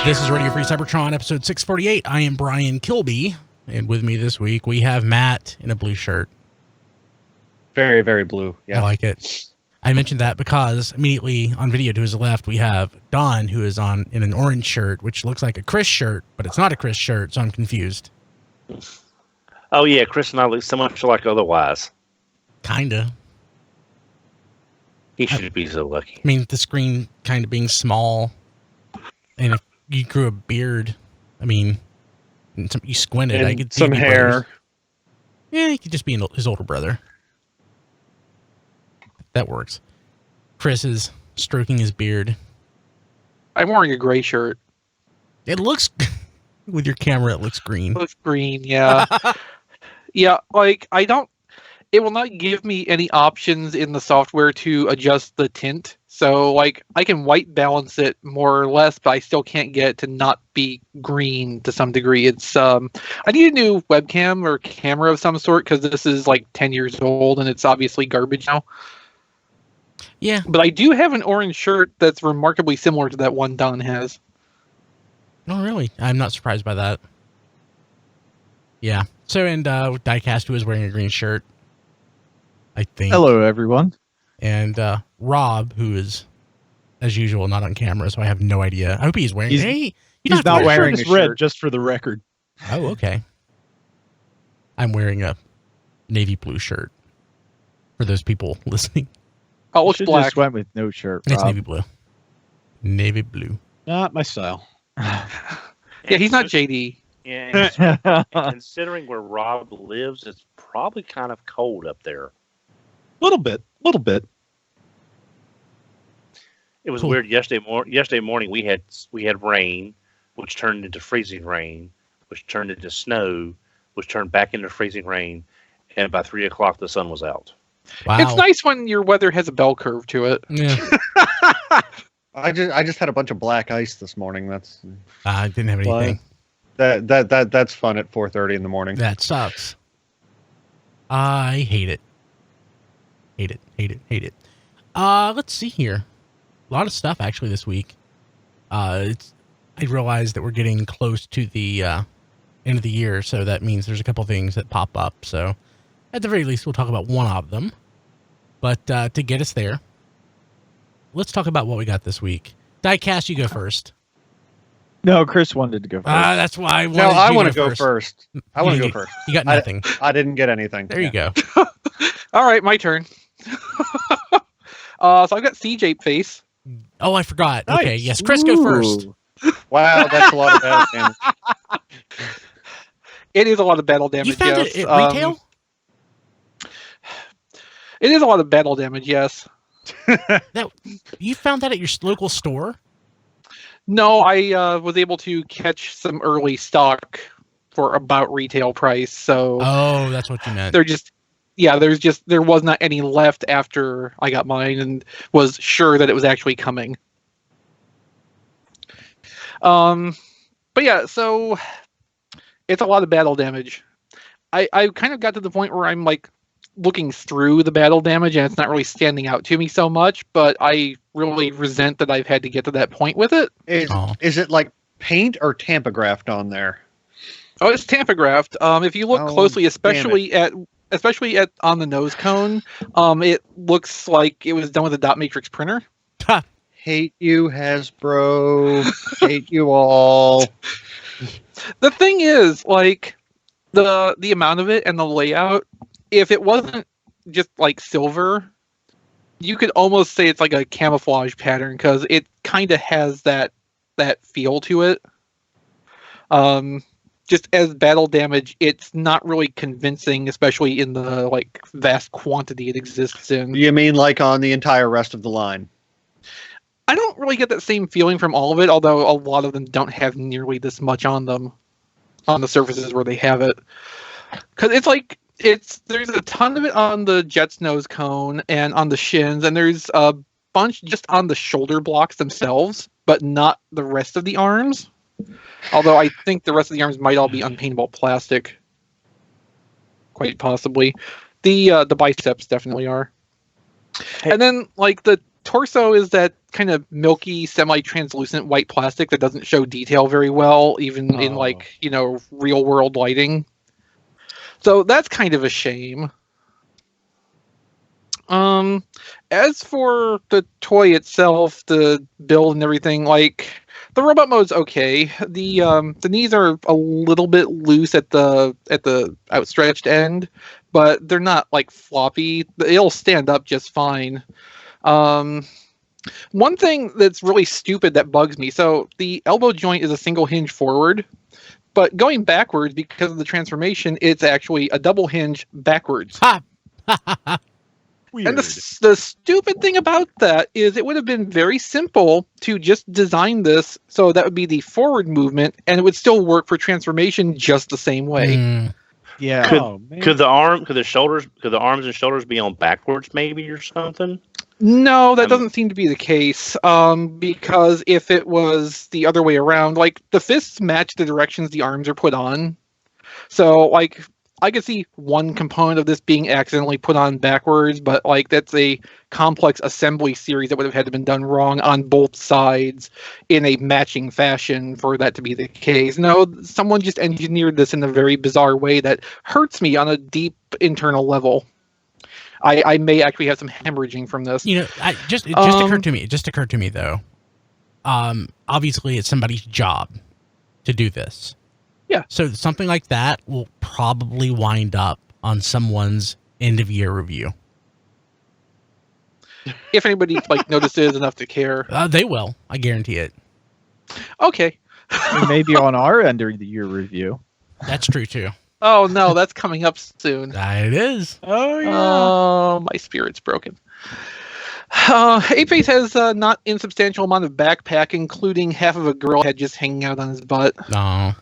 This is Radio Free Cybertron, episode 648. I am Brian Kilby, and with me this week we have Matt in a blue shirt. Very, very blue. Yeah. I like it. I mentioned that because immediately on video to his left we have Don, who is in an orange shirt, which looks like a Chris shirt, but it's not a Chris shirt, so I'm confused. Oh yeah, Chris and I look so much alike otherwise. Kinda. He should be so lucky. I mean, the screen kind of being small, and if you grew a beard, I mean, you squinted, and I could see some hair. brothers. Yeah, he could just be his older brother. That works. Chris is stroking his beard. I'm wearing a gray shirt. It looks, with your camera, it looks green. It looks green, yeah. Yeah, like, it will not give me any options in the software to adjust the tint. So, like, I can white balance it more or less, but I still can't get it to not be green to some degree. It's, I need a new webcam or camera of some sort, because this is, like, 10 years old, and it's obviously garbage now. Yeah. But I do have an orange shirt that's remarkably similar to that one Don has. Oh, really? I'm not surprised by that. Yeah. So, and Diecast, who is wearing a green shirt, I think. Hello, everyone. And Rob, who is, as usual, not on camera, so I have no idea. I hope he's wearing... He's not wearing a shirt. Red, just for the record. Oh, okay. I'm wearing a navy blue shirt, for those people listening. Oh, it looks black. Just went with no shirt, It's Rob. navy blue. Navy blue. Not my style. Yeah, he's not JD. Yeah, and considering where Rob lives, it's probably kind of cold up there. Little bit. It was weird. Yesterday morning we had rain, which turned into freezing rain, which turned into snow, which turned back into freezing rain, and by 3 o'clock the sun was out. Wow. It's nice when your weather has a bell curve to it. Yeah. I just had a bunch of black ice this morning. That's I didn't have anything. That's fun at 4:30 in the morning. That sucks. I hate it. Hate it. Let's see here. A lot of stuff actually this week. I realized that we're getting close to the end of the year, so that means there's a couple things that pop up. So at the very least, we'll talk about one of them. But to get us there, let's talk about what we got this week. Diecast, you go first. No, Chris wanted to go first. That's why I wanted I want to go first. I want to go first. You got nothing. I didn't get anything. There you go. All right, my turn. So I've got CJ face. Oh, I forgot. Nice. Okay, yes, Chris, go first. Wow, that's a lot of battle damage. It is a lot of battle damage. You found yes. it at retail? It is a lot of battle damage, yes. You found that at your local store? No, I was able to catch some early stock for about retail price. So Oh, that's what you meant. there was not any left after I got mine and was sure that it was actually coming. But yeah, so it's a lot of battle damage. I kind of got to the point where I'm like looking through the battle damage and it's not really standing out to me so much, but I really resent that I've had to get to that point with it. Is it like paint or tampographed on there? Oh, it's tampographed. If you look closely, especially at on the nose cone, it looks like it was done with a dot matrix printer. Hate you, Hasbro. Hate you all. The thing is, like, the amount of it and the layout, if it wasn't just like silver, you could almost say it's like a camouflage pattern because it kind of has that feel to it. Just as battle damage, it's not really convincing, especially in the like vast quantity it exists in. You mean like on the entire rest of the line? I don't really get that same feeling from all of it, although a lot of them don't have nearly this much on them, on the surfaces where they have it. Because it's like, there's a ton of it on the jet's nose cone and on the shins, and there's a bunch just on the shoulder blocks themselves, but not the rest of the arms. Although I think the rest of the arms might all be unpaintable plastic. Quite possibly. The biceps definitely are. Hey. And then, like, the torso is that kind of milky, semi-translucent white plastic that doesn't show detail very well, even in like, real world lighting. So that's kind of a shame. As for the toy itself, the build and everything, like the robot mode's okay. The knees are a little bit loose at the outstretched end, but they're not like floppy. It'll stand up just fine. One thing that's really stupid that bugs me. So the elbow joint is a single hinge forward, but going backwards because of the transformation, it's actually a double hinge backwards. Ha! Weird. And the stupid thing about that is it would have been very simple to just design this so that would be the forward movement, and it would still work for transformation just the same way. Yeah. Could the arms and shoulders be on backwards, maybe, or something? No, that doesn't seem to be the case. Because if it was the other way around, like the fists match the directions the arms are put on. So, like, I could see one component of this being accidentally put on backwards, but like that's a complex assembly series that would have had to been done wrong on both sides in a matching fashion for that to be the case. No, someone just engineered this in a very bizarre way that hurts me on a deep internal level. I may actually have some hemorrhaging from this. It just occurred to me. It just occurred to me though. Obviously, it's somebody's job to do this. Yeah. So something like that will probably wind up on someone's end of year review. If anybody notices enough to care, They will. I guarantee it. okay. Maybe on our end of the year review. That's true too. Oh no, that's coming up soon. It is. Oh Oh, my spirit's broken. Apex has a not insubstantial amount of backpack, including half of a girl head just hanging out on his butt. No.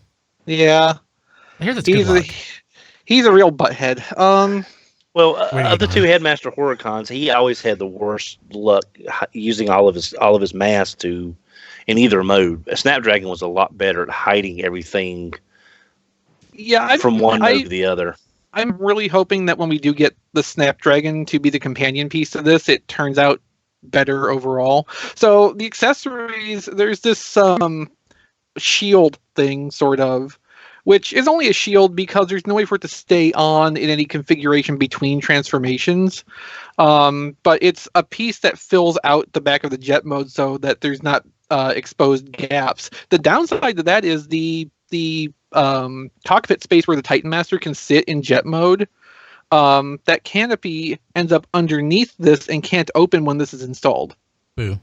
Yeah. I hear that's good luck. He's a real butthead. Well, Where are you of the going? two Headmaster Horicons, he always had the worst luck using all of his mass in either mode. Snapdragon was a lot better at hiding everything Yeah, from one mode to the other. I'm really hoping that when we do get the Snapdragon to be the companion piece to this, it turns out better overall. So the accessories, there's this shield thing, sort of, which is only a shield because there's no way for it to stay on in any configuration between transformations. But it's a piece that fills out the back of the jet mode so that there's not exposed gaps. The downside to that is the cockpit space where the Titan Master can sit in jet mode. That canopy ends up underneath this and can't open when this is installed. Boo.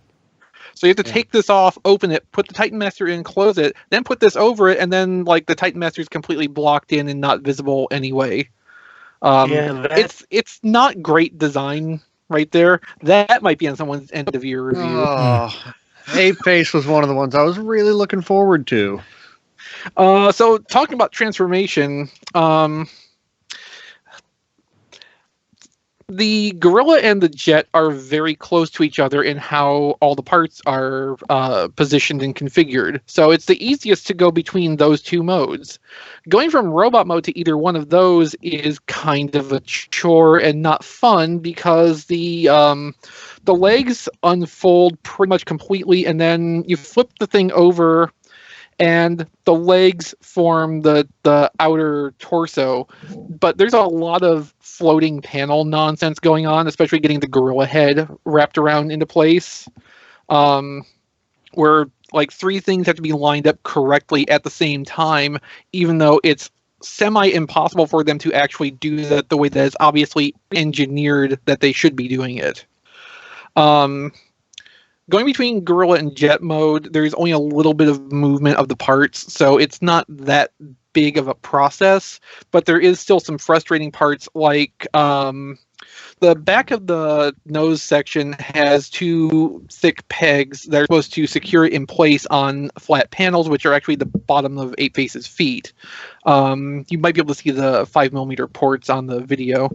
So you have to take this off, open it, put the Titan Master in, close it, then put this over it, and then the Titan Master is completely blocked in and not visible anyway. It's not great design right there. That might be on someone's end of year review. Oh, Apex was one of the ones I was really looking forward to. So talking about transformation, the Gorilla and the Jet are very close to each other in how all the parts are positioned and configured. So it's the easiest to go between those two modes. Going from robot mode to either one of those is kind of a chore and not fun because the legs unfold pretty much completely, and then you flip the thing over and the legs form the outer torso. But there's a lot of floating panel nonsense going on, especially getting the gorilla head wrapped around into place, where three things have to be lined up correctly at the same time, even though it's semi-impossible for them to actually do that the way that is obviously engineered that they should be doing it. Going between Gorilla and Jet mode, there's only a little bit of movement of the parts, so it's not that big of a process, but there is still some frustrating parts, like the back of the nose section has two thick pegs that are supposed to secure it in place on flat panels, which are actually the bottom of Apeface's feet. You might be able to see the 5mm ports on the video.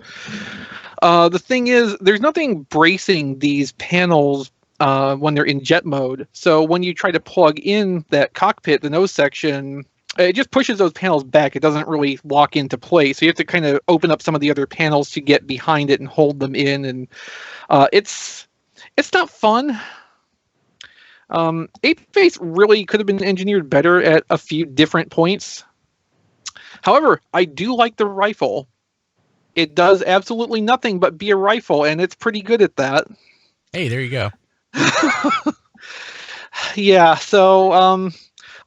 The thing is, there's nothing bracing these panels when they're in jet mode. So when you try to plug in that cockpit, the nose section, it just pushes those panels back. It doesn't really lock into place. So you have to kind of open up some of the other panels to get behind it and hold them in. And it's not fun. Ape Face really could have been engineered better at a few different points. However, I do like the rifle. It does absolutely nothing but be a rifle, and it's pretty good at that. Hey, there you go. Yeah, so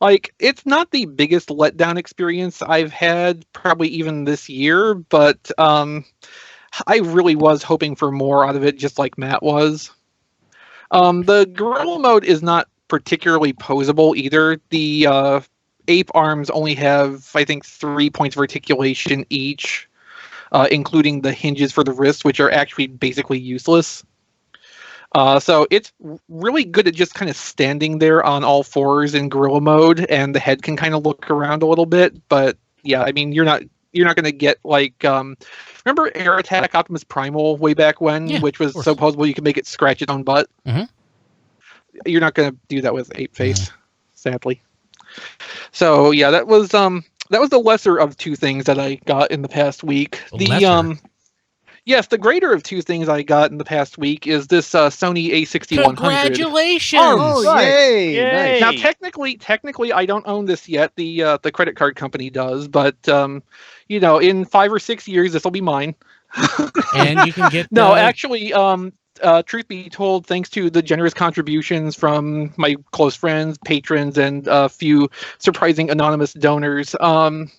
like it's not the biggest letdown experience I've had probably even this year, but I really was hoping for more out of it, just like Matt was. The gorilla mode is not particularly posable either. The ape arms only have, I think, 3 points of articulation each, including the hinges for the wrist, which are actually basically useless. So it's really good at just kind of standing there on all fours in gorilla mode, and the head can kind of look around a little bit. But yeah, I mean, you're not going to get like remember Air Attack Optimus Primal way back when, Yeah, which was of course. so posable you could make it scratch its own butt. Mhm. You're not going to do that with Ape Face, sadly. So yeah, that was the lesser of two things that I got in the past week. Lesser? Yes, the greater of two things I got in the past week is this Sony A6100. Congratulations! Oh, yay! Yay. Nice. Now, technically, I don't own this yet. The credit card company does, but in 5 or 6 years, this will be mine. And you can get No, actually, truth be told, thanks to the generous contributions from my close friends, patrons, and a few surprising anonymous donors, I'm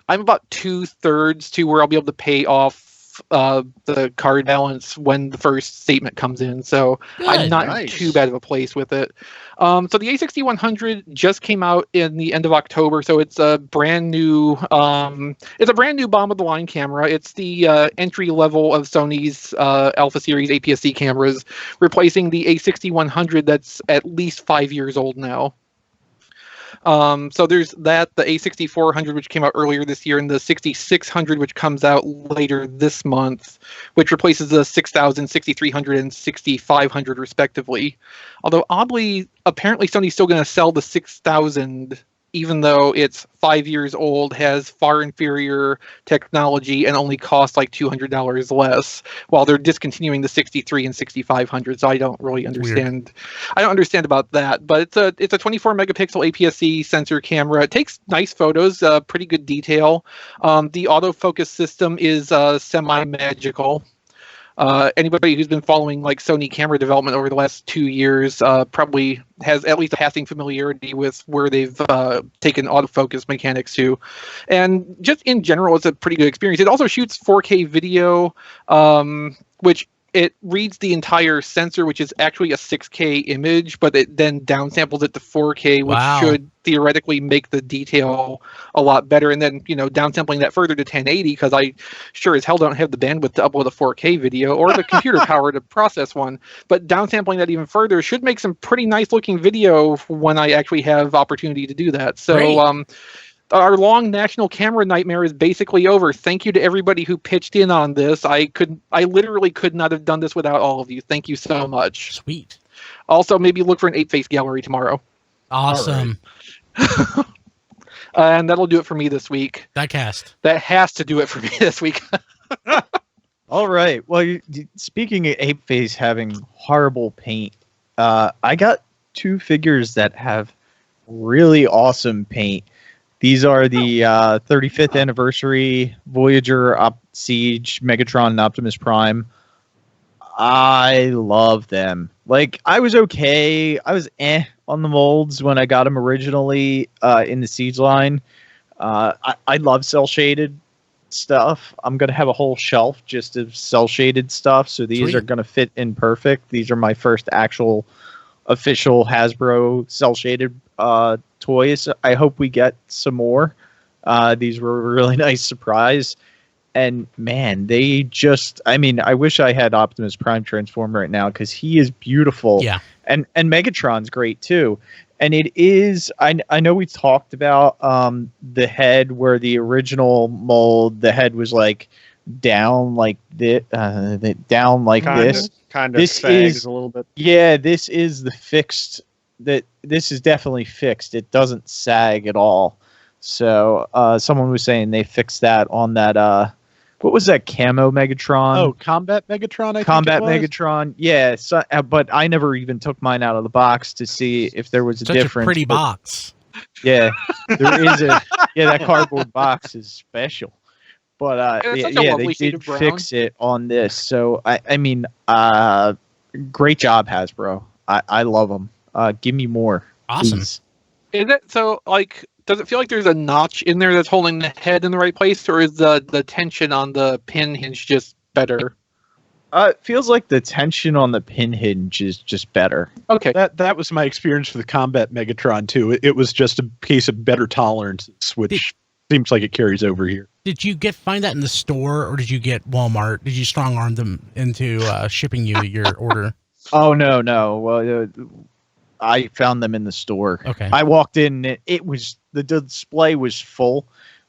about 2/3 to where I'll be able to pay off the card balance when the first statement comes in. So I'm Good. not in Nice. too bad of a place with it. So the A6100 just came out in the end of October, so it's a brand new bomb of the line camera. It's the entry level of Sony's Alpha Series APS-C cameras, replacing the A6100 that's at least 5 years old now. So there's that, the A6400, which came out earlier this year, and the 6600, which comes out later this month, which replaces the 6000, 6300, and 6500 respectively. Although oddly, apparently Sony's still going to sell the 6000, even though it's 5 years old, has far inferior technology, and only costs like $200 less, while they're discontinuing the 63 and 6500. So I don't really understand. I don't understand about that, but it's a 24 megapixel APS-C sensor camera. It takes nice photos, pretty good detail. The autofocus system is semi-magical. Anybody who's been following like Sony camera development over the last 2 years probably has at least a passing familiarity with where they've taken autofocus mechanics to. And just in general, it's a pretty good experience. It also shoots 4K video, which it reads the entire sensor, which is actually a 6K image, but it then downsamples it to 4K, which Wow. should theoretically make the detail a lot better. And then, downsampling that further to 1080, because I sure as hell don't have the bandwidth to upload a 4K video or the computer power to process one. But downsampling that even further should make some pretty nice looking video when I actually have opportunity to do that. So, Great. Our long national camera nightmare is basically over. Thank you to everybody who pitched in on this. I literally could not have done this without all of you. Thank you so much. Sweet. Also, maybe look for an 8-face gallery tomorrow. Awesome. And that'll do it for me this week. Diecast. That has to do it for me this week. All right. Well, speaking of Ape Face having horrible paint, I got 2 figures that have really awesome paint. These are the 35th anniversary Voyager, Siege, Megatron, and Optimus Prime. I love them. Like, I was okay. I was on the molds when I got them originally in the Siege line. I love cel-shaded stuff. I'm going to have a whole shelf just of cel-shaded stuff, so these Sweet. are going to fit in perfect. These are my first actual official Hasbro cel-shaded toys. I hope we get some more. These were a really nice surprise. And man, they just, I wish I had Optimus Prime transform right now because he is beautiful. Yeah. And Megatron's great too. And it is, I know we talked about the head where the original mold, the head was like down like this, this. Kind of This sags is- a little bit. Yeah, this is the fixed. This is definitely fixed. It doesn't sag at all. So someone was saying they fixed that on that what was that camo Megatron? Oh, Combat Megatron. Combat I think it was. Megatron. Yeah, so, but I never even took mine out of the box to see if there was a Such difference. a pretty but- box. Yeah, there is a that cardboard box is special. But it's yeah, such a they lovely shade did of brown. fix it on this. So I mean, great job, Hasbro. I love them. Give me more. Awesome. please. Is it so? Like, does it feel like there's a notch in there that's holding the head in the right place, or is the tension on the pin hinge just better? It feels like the tension on the pin hinge is just better. Okay. That was my experience with the Combat Megatron too. It was just a case of better tolerance, which seems like it carries over here. Did you find that in the store, or did you get Walmart? Did you strong arm them into shipping you your order? Oh no. Well, I found them in the store. Okay. I walked in. It was the display was full.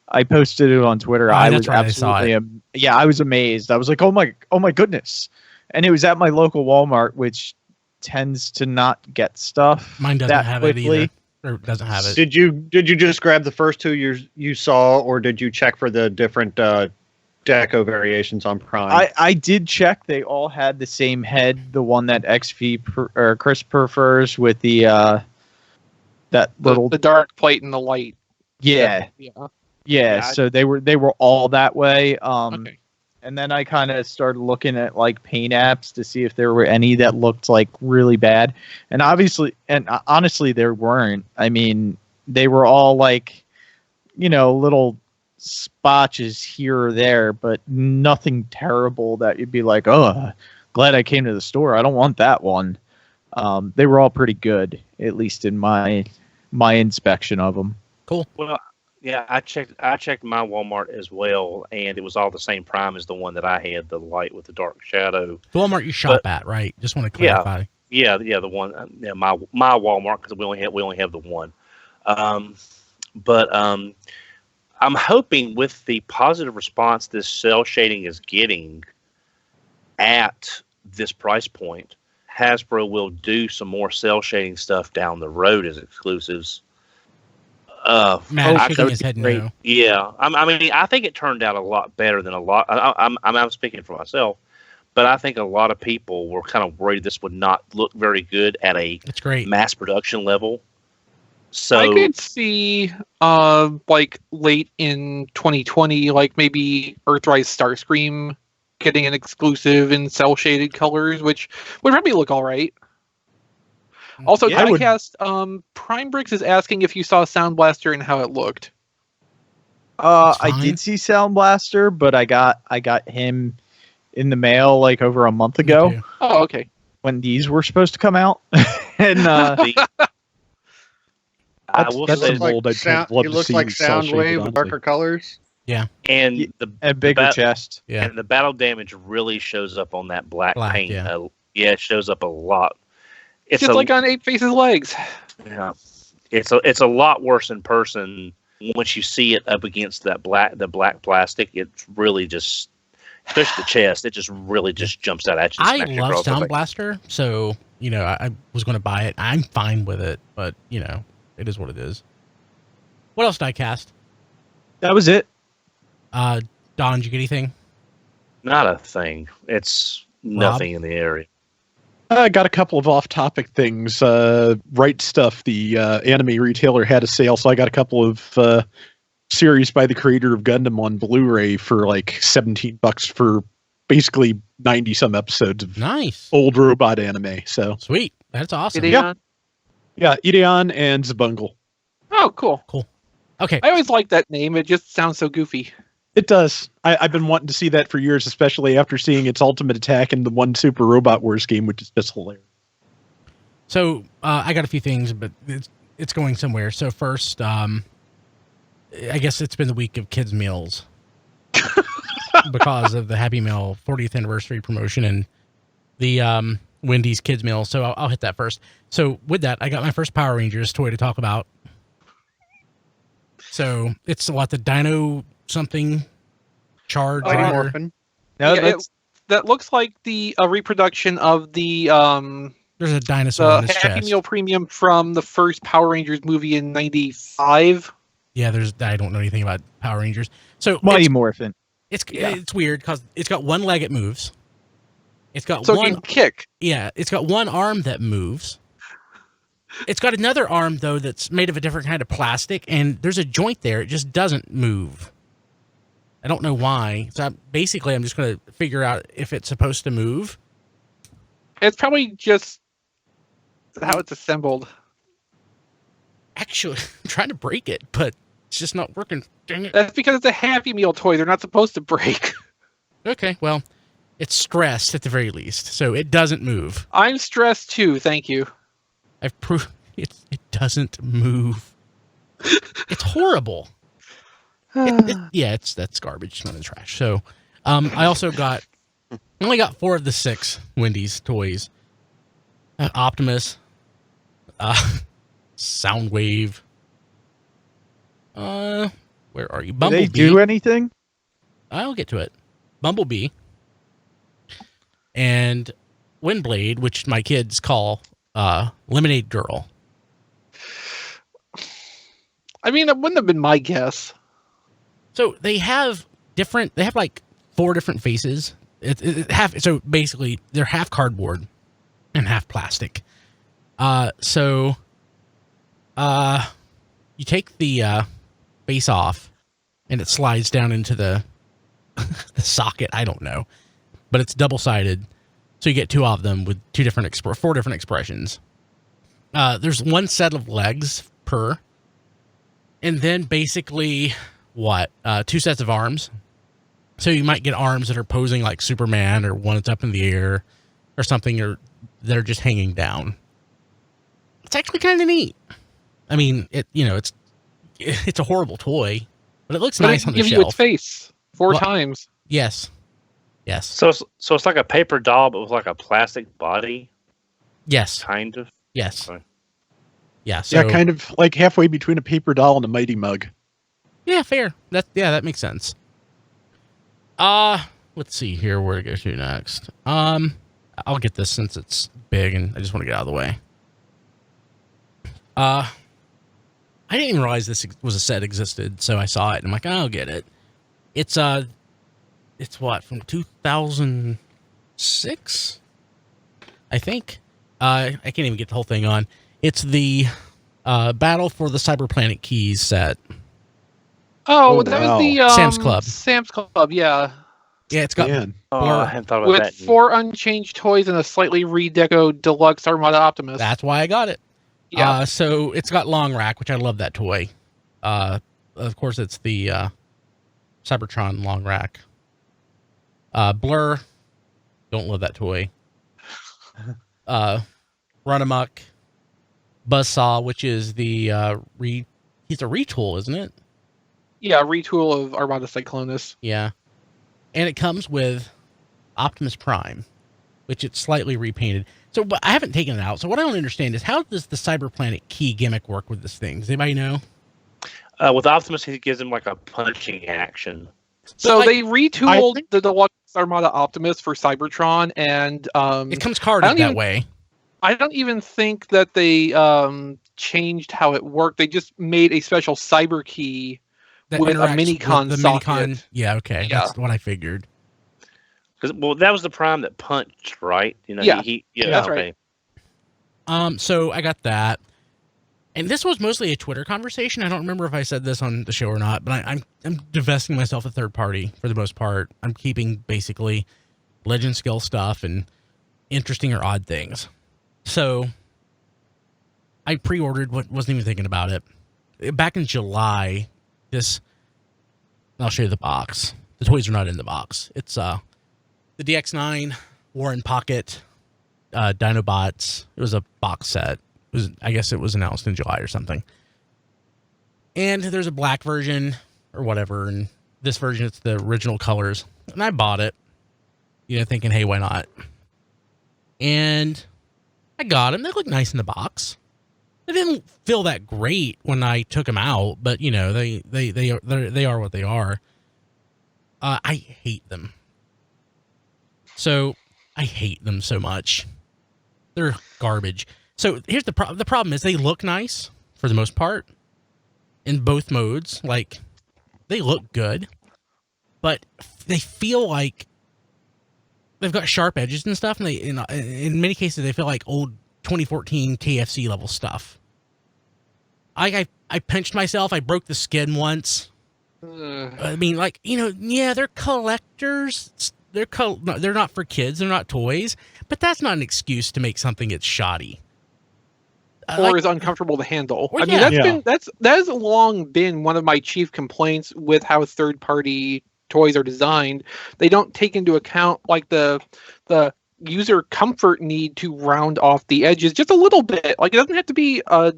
I posted it on Twitter. Oh, I that's was right, I saw absolutely, I was amazed. I was like, oh my goodness! And it was at my local Walmart, which tends to not get stuff. Mine doesn't that have quickly. it either. Or doesn't have it. Did you just grab the first two you saw, or did you check for the different deco variations on Prime? I did check. They all had the same head, the one that or Chris prefers with the that little The dark plate and the light. yeah. Yeah. So they were all that way. Okay. And then I kind of started looking at like paint apps to see if there were any that looked like really bad. And honestly, there weren't. I mean, they were all like, little spotches here or there, but nothing terrible that you'd be like, oh, glad I came to the store. I don't want that one. They were all pretty good, at least in my inspection of them. Cool. Well, yeah, I checked my Walmart as well, and it was all the same Prime as the one that I had, the light with the dark shadow. The Walmart you shop at, right? Just want to clarify. Yeah, the one. Yeah, my Walmart, because we only have the one. But I'm hoping with the positive response this cell shading is getting at this price point, Hasbro will do some more cell shading stuff down the road as exclusives. Matt I shaking could- his head great. no. Yeah, I mean, I think it turned out a lot better than a lot. I'm speaking for myself, but I think a lot of people were kind of worried this would not look very good at a It's great. mass production level. So I could see, like late in 2020, like maybe Earthrise Starscream getting an exclusive in cell shaded colors, which would probably look all right. Also, Yeah, I would- Diecast, Prime Bricks is asking if you saw Sound Blaster and how it looked. It's I fine. did see Sound Blaster, but I got him in the mail like over a month Me ago too. Oh, okay. when these were supposed to come out. And I will that's say, some mold I'd love He to looks see like cell shaded, Soundwave with honestly. darker colors. and the a bigger bat- chest. Yeah. and the battle damage really shows up on that black paint. yeah. Yeah, it shows up a lot. It's just like on Eight Faces legs. Yeah, it's a lot worse in person. Once you see it up against the black plastic, it's really just, especially the chest, it just really just jumps out at you. I smacks you love across the Sound face. Blaster, so I was going to buy it. I'm fine with it, but it is what it is. What else did I cast? That was it. Don, did you get anything? Not a thing. It's nothing in the area. I got a couple of off-topic things. Right Stuff, the anime retailer, had a sale, so I got a couple of series by the creator of Gundam on Blu-ray for like $17 for basically 90-some episodes of Nice. old robot anime. So Sweet. That's awesome. Ideon? yeah, Ideon and Zabungle. Oh, cool. Okay. I always like that name. It just sounds so goofy. It does. I've been wanting to see that for years, especially after seeing its Ultimate Attack in the one Super Robot Wars game, which is just hilarious. So I got a few things, but it's going somewhere. So first, I guess it's been the week of kids meals because of the Happy Meal 40th anniversary promotion and the Wendy's kids meal. So I'll hit that first. So with that, I got my first Power Rangers toy to talk about. So it's the Dino something charge. Oh, whatever. Morphin. No, Yeah, that's That looks like the reproduction of the There's a dinosaur in his Happy chest. Meal Premium from the first Power Rangers movie in '95. Yeah, I don't know anything about Power Rangers. So Mighty Morphin. It's weird because it's got one leg it moves. It's got So it one can kick. Yeah, it's got one arm that moves. It's got another arm though that's made of a different kind of plastic, and there's a joint there. It just doesn't move. I don't know why. So I'm just going to figure out if it's supposed to move. It's probably just how it's assembled. Actually, I'm trying to break it, but it's just not working. Dang it. That's because it's a Happy Meal toy. They're not supposed to break. Okay, well, it's stressed at the very least, so it doesn't move. I'm stressed too. Thank you. I've proved it doesn't move. It's horrible. That's garbage. It's not in the trash. So, I also only got 4 of the 6 Wendy's toys. Optimus, Soundwave. Where are you? Do Bumblebee. they do anything? I'll get to it. Bumblebee and Windblade, which my kids call Lemonade Girl. I mean, that wouldn't have been my guess. So they have like 4 different faces. So basically they're half cardboard and half plastic. So you take the face off and it slides down into the the socket. I don't know, but it's double-sided. So you get 2 of them with 4 different expressions. There's 1 set of legs per, and then basically 2 sets of arms. So you might get arms that are posing like Superman, or one that's up in the air or something, or they're just hanging down. It's actually kind of neat. I mean, it's a horrible toy, but it looks nice on the give you shelf. its face 4 times. Yes. So it's like a paper doll, but with like a plastic body, Yes. kind of. Yes. Sorry. Yeah. So, Yeah, kind of like halfway between a paper doll and a Mighty Mug. Yeah, fair. That makes sense. Let's see here where to go to next. I'll get this since it's big and I just want to get out of the way. I didn't even realize this was a set existed, so I saw it and I'm like, I'll get it. It's what, from 2006? I think. I can't even get the whole thing on. It's the Battle for the Cyberplanet Keys set. Oh, Oh, that wow. was the Sam's Club. Sam's Club, yeah. Yeah, it's got Man. Oh, I hadn't thought about With that. 4 unchanged toys and a slightly redecoed deluxe Armada Optimus. That's why I got it. Yeah. So it's got long rack, which I love that toy. Of course, it's the Cybertron long rack. Blur, don't love that toy. Run Amok, Buzzsaw, which is the he's a retool, isn't it? Yeah, retool of Armada Cyclonus. Yeah, and it comes with Optimus Prime, which it's slightly repainted. So, but I haven't taken it out. So what I don't understand is, how does the Cyberplanet key gimmick work with this thing? Does anybody know? With Optimus, he gives him like a punching action. So like, they retooled think- the deluxe Armada Optimus for Cybertron, and It comes carded that way. I don't even think that they changed how it worked. They just made a special cyber key That with a interacts Minicon with the socket. Minicon. Yeah, okay. Yeah. That's what I figured. Because that was the Prime that punched, right? You know, Yeah. yeah, That's okay. right. So I got that. And this was mostly a Twitter conversation. I don't remember if I said this on the show or not, but I'm divesting myself a third party for the most part. I'm keeping basically Legend skill stuff and interesting or odd things. So I pre-ordered, wasn't even thinking about it. Back in July, I'll show you the box. The toys are not in the box. It's the DX9, Warren Pocket, Dinobots. It was a box set. I guess it was announced in July or something. And there's a black version or whatever, and this version, it's the original colors. And I bought it, thinking, hey, why not? And I got them. They look nice in the box. They didn't feel that great when I took them out, but they are what they are. I hate them. So I hate them so much. They're garbage. So here's the problem. The problem is they look nice for the most part in both modes. Like, they look good, but they feel like they've got sharp edges and stuff, and in many cases they feel like old 2014 KFC level stuff. I pinched myself. I broke the skin once. I mean, like, yeah, they're collectors. They're not for kids. They're not toys. But that's not an excuse to make something that's shoddy. Or is uncomfortable to handle. Well, I mean, yeah. that has long been one of my chief complaints with how third-party toys are designed. They don't take into account like the user comfort need to round off the edges just a little bit. Like, it doesn't have to be a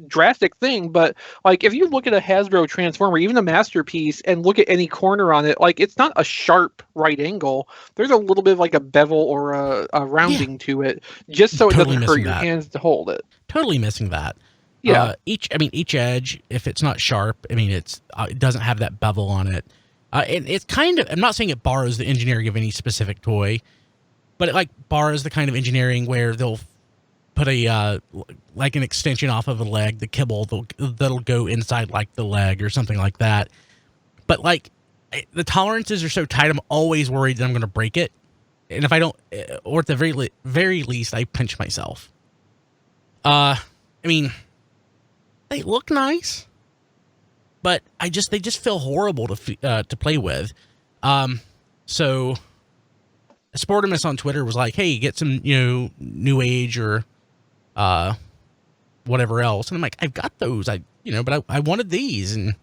drastic thing, but like if you look at a Hasbro Transformer, even a Masterpiece, and look at any corner on it, like it's not a sharp right angle. There's a little bit of like a bevel or a rounding to it, just so it doesn't hurt your hands to hold it. Totally missing that. Yeah. Each edge, if it's not sharp, I mean, it doesn't have that bevel on it. And it's kind of, I'm not saying it borrows the engineering of any specific toy, but it like borrows the kind of engineering where they'll put a like an extension off of a leg, the kibble that'll go inside like the leg or something like that. But like the tolerances are so tight, I'm always worried that I'm going to break it. And if I don't, or at the very least, I pinch myself. I mean, they look nice, but they just feel horrible to play with. So Sportimus on Twitter was like, "Hey, get some New Age or whatever else," and I'm like, "I've got those, but I wanted these, and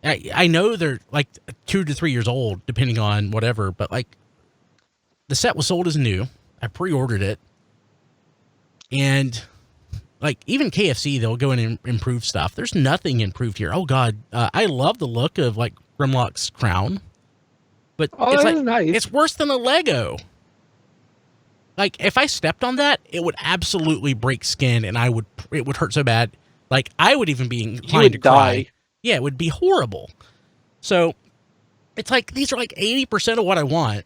I know they're like 2 to 3 years old, depending on whatever, but like the set was sold as new. I pre-ordered it, and." Like, even KFC, they'll go in and improve stuff. There's nothing improved here. Oh, God. I love the look of, like, Grimlock's crown. But it's like, nice. It's worse than a Lego. Like, if I stepped on that, it would absolutely break skin, and it would hurt so bad. Like, I would even be inclined to cry. Yeah, it would be horrible. So, it's like, these are like 80% of what I want.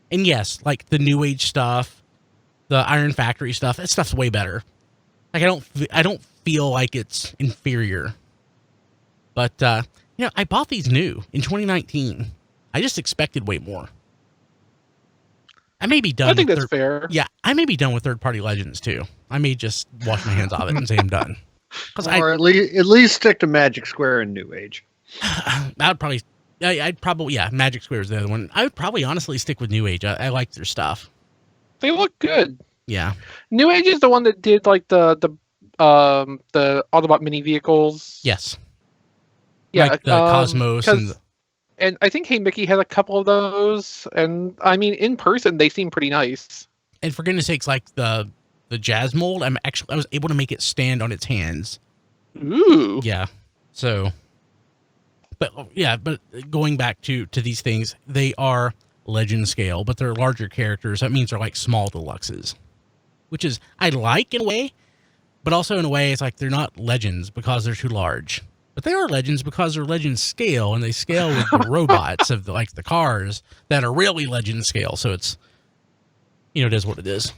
And yes, like, the New Age stuff, the Iron Factory stuff, that stuff's way better. Like, I don't feel like it's inferior. But, I bought these new in 2019. I just expected way more. I may be done. I think that's fair. Yeah, I may be done with third-party Legends, too. I may just wash my hands off it and say I'm done. Or at least stick to Magic Square and New Age. I'd probably, Magic Square is the other one. I would probably honestly stick with New Age. I like their stuff. They look good. Yeah. New Age is the one that did like the Autobot mini vehicles. Yes. Yeah, like the Cosmos and I think Hey Mickey had a couple of those, and I mean in person they seem pretty nice. And for goodness sakes, like the Jazz mold, I was able to make it stand on its hands. Ooh. Yeah. So, but going back to these things, they are Legend scale, but they're larger characters. That means they're like small deluxes. Which is, I like in a way, but also in a way, it's like they're not Legends because they're too large. But they are Legends because they're Legend scale, and they scale with the robots of the cars that are really Legend scale. So it's, it is what it is.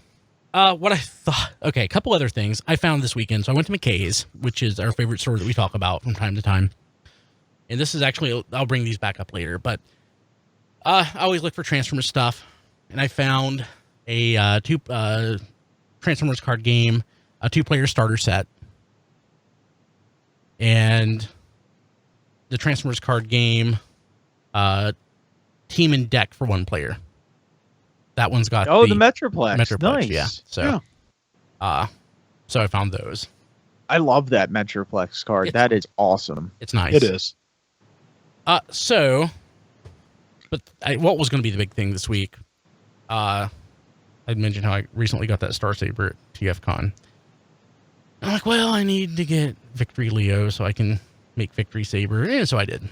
What I thought, okay, a couple other things I found this weekend. So I went to McKay's, which is our favorite store that we talk about from time to time. And this is actually, I'll bring these back up later, but I always look for Transformers stuff, and I found a Transformers card game, a 2-player starter set, and the Transformers card game, team and deck for 1 player. That one's got the Metroplex. Nice. Yeah. So, so I found those. I love that Metroplex card. That is awesome. It's nice. It is. What was going to be the big thing this week? I'd mentioned how I recently got that Star Saber at TFCon. I'm like, well, I need to get Victory Leo so I can make Victory Saber, and so I did.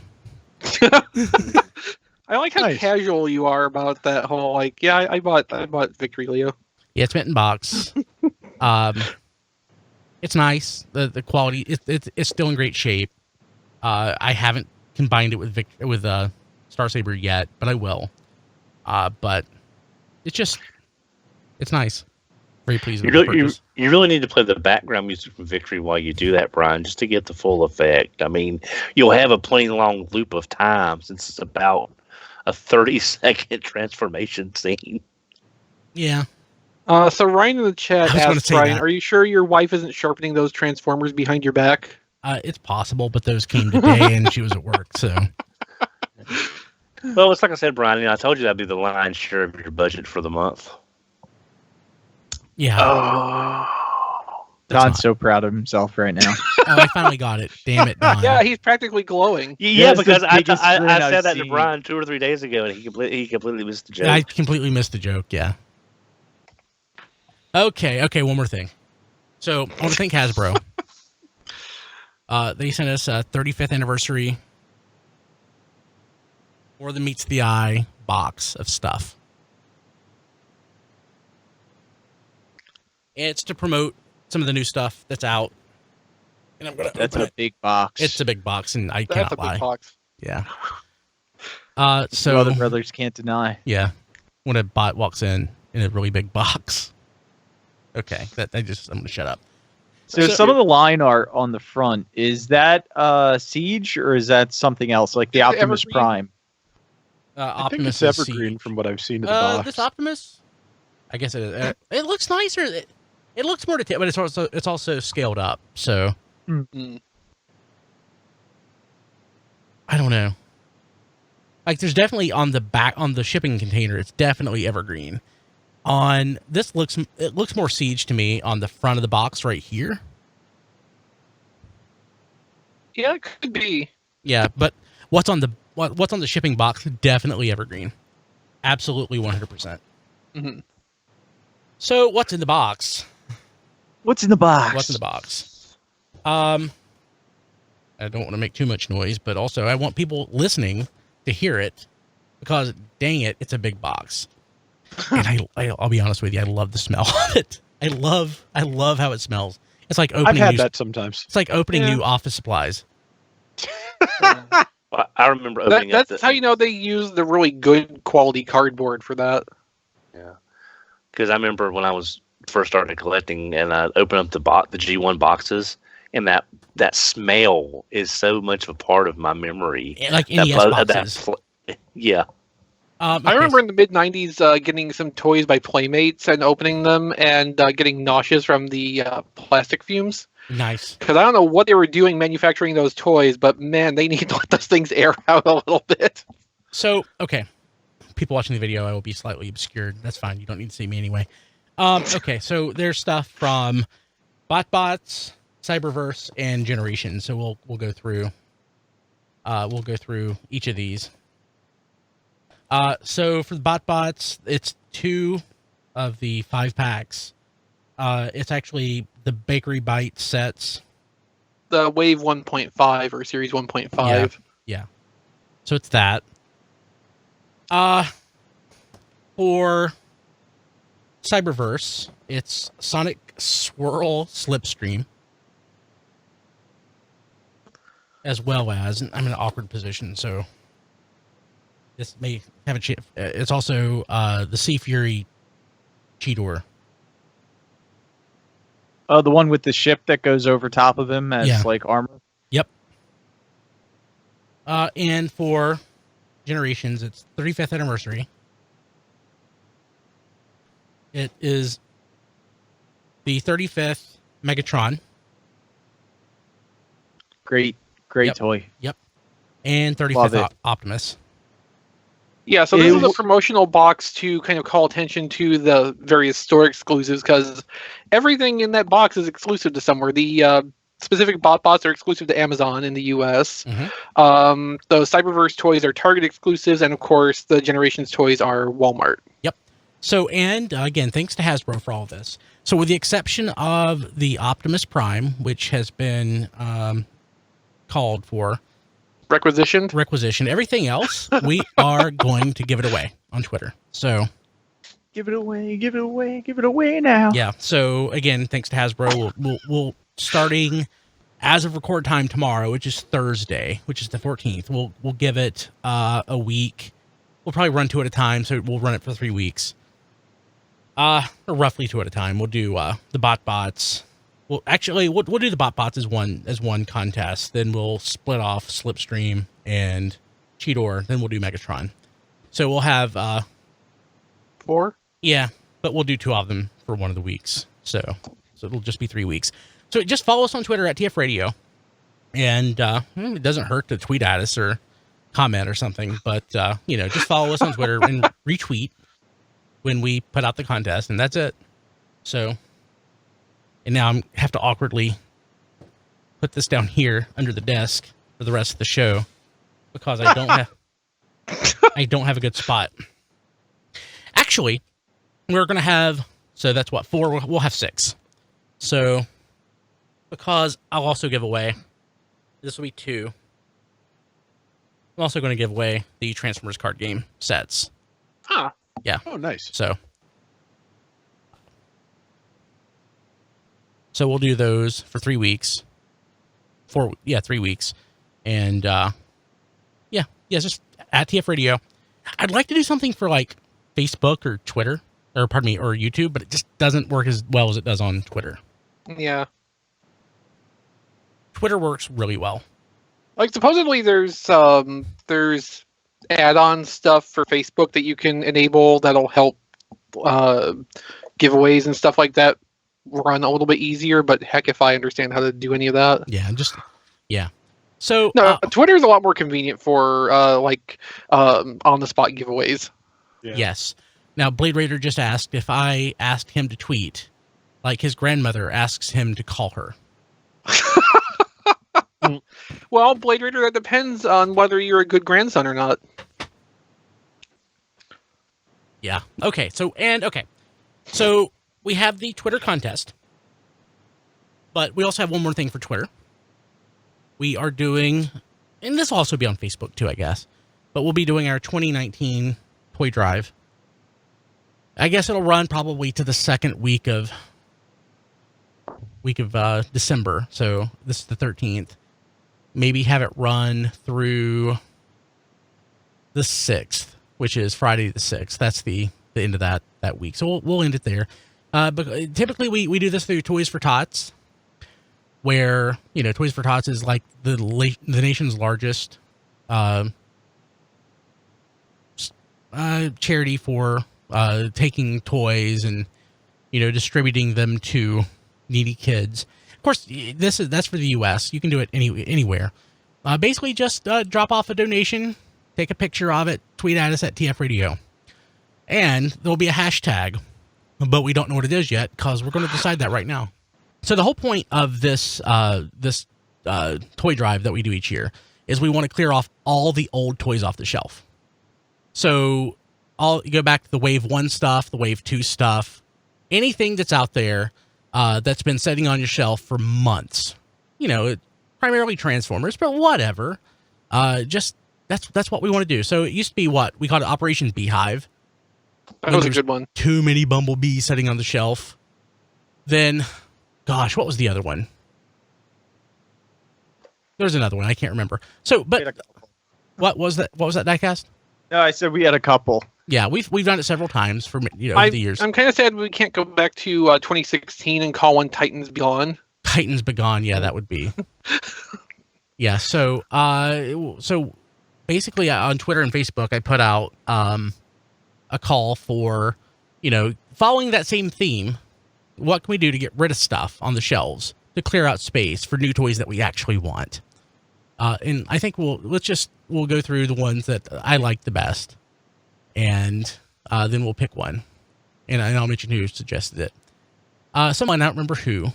I like how casual you are about that whole I bought Victory Leo. Yeah, it's mint in box. It's nice. The quality it's still in great shape. I haven't combined it with Star Saber yet, but I will. But it's nice. Very pleased with the purchase. You really need to play the background music from Victory while you do that, Brian, just to get the full effect. I mean, you'll have a plenty long loop of time since it's about a 30-second transformation scene. Yeah. So Ryan in the chat I was gonna asked, say Ryan, that. are you sure your wife isn't sharpening those transformers behind your back? It's possible, but those came today and she was at work, so. Well, it's like I said, Brian. I told you that'd be the lion's share of your budget for the month. Yeah. Oh. That's Don's not- so proud of himself right now. Oh, I finally got it. Damn it, Don. Yeah, he's practically glowing. Yeah, has the because I biggest grin said I've that to seen. Brian 2 or 3 days ago, and he completely missed the joke. I completely missed the joke, yeah. Okay, one more thing. So, I want to thank Hasbro. They sent us a 35th anniversary More Than Meets the Eye box of stuff. It's to promote some of the new stuff that's out. And I'm gonna That's open a it. big box. It's a big box, and I That's cannot a big lie. box. Yeah. so other brothers can't deny. Yeah, when a bot walks in a really big box. Okay, I'm gonna shut up. So some of the line art on the front, is that Siege or is that something else, like the Is it Optimus Evergreen? Prime? I think Optimus it's is evergreen Siege. from what I've seen of the box. This Optimus, I guess it is. It looks nicer. It looks more detailed, but it's also scaled up. So Mm. I don't know. Like, there's definitely on the shipping container, it's definitely evergreen. On this it looks more Siege to me on the front of the box right here. Yeah, it could be. Yeah, but what's on the shipping box? Definitely evergreen. Absolutely 100%. Mm-hmm. So what's in the box? What's in the box? What's in the box? I don't want to make too much noise, but also I want people listening to hear it because, dang it, it's a big box. And I'll be honest with you, I love the smell of it. I love how it smells. It's like I've opening had new, that sometimes. It's like opening Yeah. new office supplies. I remember opening up. That's how you know they use the really good quality cardboard for that. Yeah, because I remember when I was first started collecting, and I opened up the G1 boxes, and that smell is so much of a part of my memory. Like That NES buzz- boxes. Yeah. I Okay, remember in the mid '90s getting some toys by Playmates and opening them and getting nauseous from the plastic fumes. nice. Because I don't know what they were doing manufacturing those toys, but man, they need to let those things air out a little bit. So, okay. People watching the video, I will be slightly obscured. That's fine. You don't need to see me anyway. Okay, so there's stuff from BotBots, Cyberverse, and Generations. So we'll go through each of these. So for the BotBots, it's 2 of the 5 packs. It's actually the Bakery Bite sets. The Wave 1.5 or Series 1.5. Yeah. So it's that. For Cyberverse, it's Sonic Swirl Slipstream. As well as, I'm in an awkward position, so this may have a chance. It's also the Sea Fury Cheetor. Oh, the one with the ship that goes over top of him as Yeah. like armor. Yep. And for Generations, it's 35th anniversary. It is the 35th Megatron Great Yep. toy. and Love 35th it. Optimus. Yeah, so this is a Ew. promotional box to kind of call attention to the various store exclusives because everything in that box is exclusive to somewhere. The specific BotBots are exclusive to Amazon in the US. Mhm. The Cyberverse toys are Target exclusives, and of course, the Generations toys are Walmart. So, and again, thanks to Hasbro for all of this. So, with the exception of the Optimus Prime, which has been called for Requisitioned. requisition, everything else, we are going to give it away on Twitter. So, Give it away, give it away, give it away now. yeah. So, again, thanks to Hasbro, we'll starting as of record time tomorrow, which is Thursday, which is the 14th. We'll give it a week. We'll probably run 2 at a time, so we'll run it for 3 weeks. Or roughly 2 at a time. We'll do the BotBots. Well, actually, we'll do the BotBots as one contest. Then we'll split off Slipstream and Cheetor. Then we'll do Megatron. So we'll have 4? yeah, but we'll do 2 of them for one of the weeks. So it'll just be 3 weeks. So just follow us on Twitter at TF Radio, and it doesn't hurt to tweet at us or comment or something. But just follow us on Twitter and retweet when we put out the contest, and that's it. So, and now I have to awkwardly put this down here under the desk for the rest of the show because I don't have a good spot. Actually, we're gonna have, so that's what, 4. We'll have 6. So, because I'll also give away, this will be 2. I'm also going to give away the Transformers card game sets. Ah. Yeah. Oh, nice. So we'll do those for 3 weeks. 3 weeks. And just at TF Radio. I'd like to do something for like Facebook or Twitter, or pardon me, or YouTube, but it just doesn't work as well as it does on Twitter. Yeah. Twitter works really well. Like supposedly there's add-on stuff for Facebook that you can enable that'll help giveaways and stuff like that run a little bit easier, but heck if I understand how to do any of that. Yeah. So no, Twitter's a lot more convenient for on the spot giveaways. Yeah. Yes. Now Blade Raider just asked if I asked him to tweet like his grandmother asks him to call her. Well, Blade Raider, that depends on whether you're a good grandson or not. Yeah. Okay. So we have the Twitter contest, but we also have one more thing for Twitter. We are doing, and this will also be on Facebook too, I guess, but we'll be doing our 2019 toy drive. I guess it'll run probably to the second week of December. So this is the 13th. Maybe have it run through the 6th, which is Friday the 6th. That's the end of that week. So we'll end it there. But typically we do this through Toys for Tots, where Toys for Tots is like the nation's largest charity for taking toys and distributing them to needy kids. Of course, that's for the U.S. You can do it anywhere. Basically, just drop off a donation, take a picture of it, tweet at us at TF Radio, and there'll be a hashtag, but we don't know what it is yet because we're going to decide that right now. So the whole point of this toy drive that we do each year is we want to clear off all the old toys off the shelf. So you go back to the Wave 1 stuff, the Wave 2 stuff, anything that's out there that's been sitting on your shelf for months. Primarily Transformers, but whatever. Just that's what we want to do. So it used to be what we called Operation Beehive. That was a good one. Too many bumblebees sitting on the shelf. Then, gosh, what was the other one? There's another one I can't remember. So, but what was that? What was that diecast? No, I said we had a couple. Yeah, we've done it several times for over the years. I'm kind of sad we can't go back to 2016 and call one Titans Begone. Titans Begone, yeah, that would be. Yeah, so basically on Twitter and Facebook, I put out a call for, following that same theme. What can we do to get rid of stuff on the shelves to clear out space for new toys that we actually want? And I think we'll go through the ones that I like the best, and then we'll pick one, and I'll mention who suggested it. Someone, I don't remember who,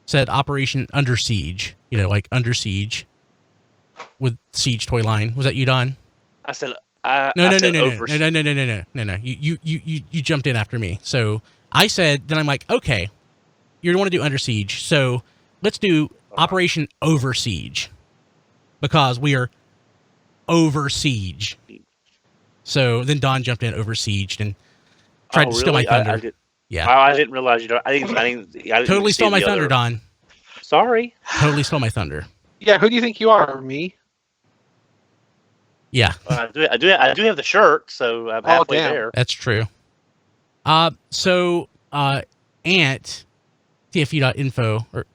said Operation Under Siege. Like Under Siege with Siege toy line. Was that you, Don? I said No. no. You jumped in after me. So I said, then I'm like, okay, you want to do Under Siege, so let's do Operation Over Siege, because we are over siege. So then Don jumped in, over sieged, and tried to steal my thunder. I didn't realize I didn't totally stole my thunder, Don. Sorry. Totally stole my thunder. Yeah, who do you think you are? Me? Yeah. I do have the shirt, so I'm halfway there. That's true. So Ant, TFU.info, at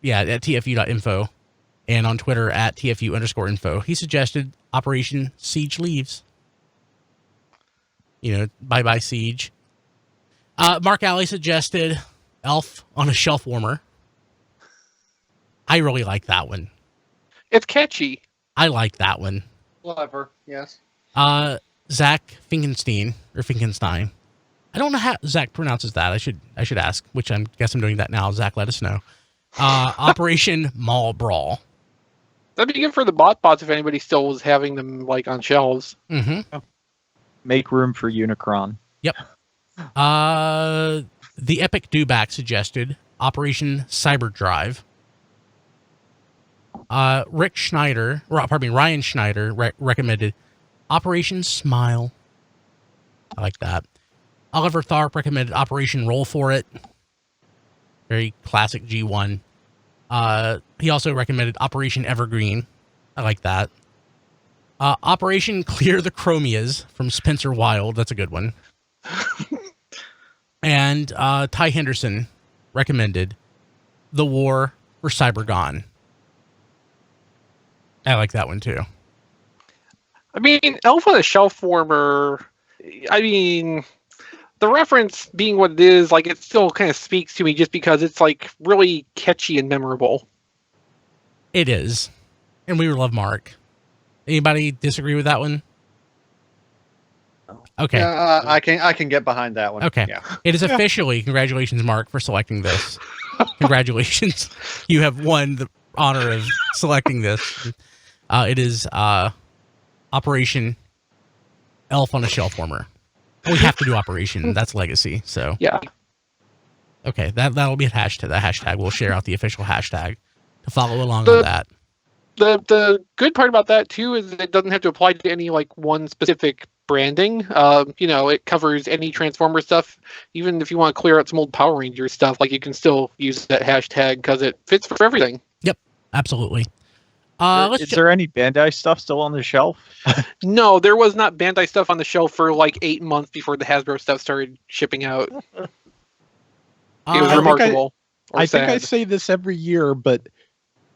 TFU.info, and on Twitter at TFU_info, he suggested Operation Siege Leaves. Bye-bye Siege. Mark Alley suggested Elf on a Shelfwarmer. I really like that one. It's catchy. I like that one. Clever, yes. Zach Finkenstein. I don't know how Zach pronounces that. I should ask, which I guess I'm doing that now. Zach, let us know. Operation Mall Brawl. That'd be good for the bots if anybody still was having them like on shelves. Mm-hmm. Make room for Unicron. Yep. The Epic Dewback suggested Operation Cyberdrive. Ryan Schneider recommended Operation Smile. I like that. Oliver Tharp recommended Operation Roll For It. Very classic G1. He also recommended Operation Evergreen. I like that. Operation Clear the Chromias from Spencer Wilde. That's a good one. And Ty Henderson recommended The War for Cybergon. I like that one too. I mean, Elf on a Shelfwarmer, the reference being what it is, like, it still kind of speaks to me just because it's, like, really catchy and memorable. It is. And we love Mark. Anybody disagree with that one? Okay. Yeah, I can get behind that one. Okay. Yeah. It is officially, congratulations, Mark, for selecting this. Congratulations. You have won the honor of selecting this. It is Operation Elf on a Shelfwarmer. We have to do Operation. That's Legacy. So Yeah. okay, that'll be a hashtag. That hashtag. We'll share out the official hashtag to follow along on that. The good part about that too is it doesn't have to apply to any like one specific branding. It covers any Transformer stuff. Even if you want to clear out some old Power Ranger stuff, like you can still use that hashtag because it fits for everything. Yep, absolutely. Is there any Bandai stuff still on the shelf? No, there was not Bandai stuff on the shelf for like 8 months before the Hasbro stuff started shipping out. It was remarkable. I think I say this every year, but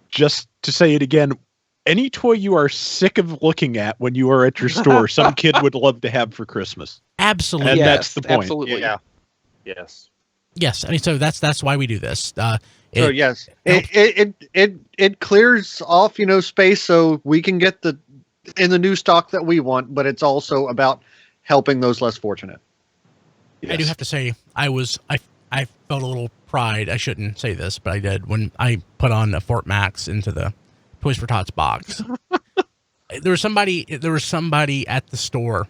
just to say it again, any toy you are sick of looking at when you are at your store, some kid would love to have for Christmas. Absolutely. And Yes, that's the point. Absolutely. Yeah. Yes. Yes, I mean, so that's why we do this. So yes, it clears off space so we can get in the new stock that we want, but it's also about helping those less fortunate. I do have to say, I felt a little pride. I shouldn't say this, but I did when I put on a Fort Max into the Toys for Tots box. There was somebody at the store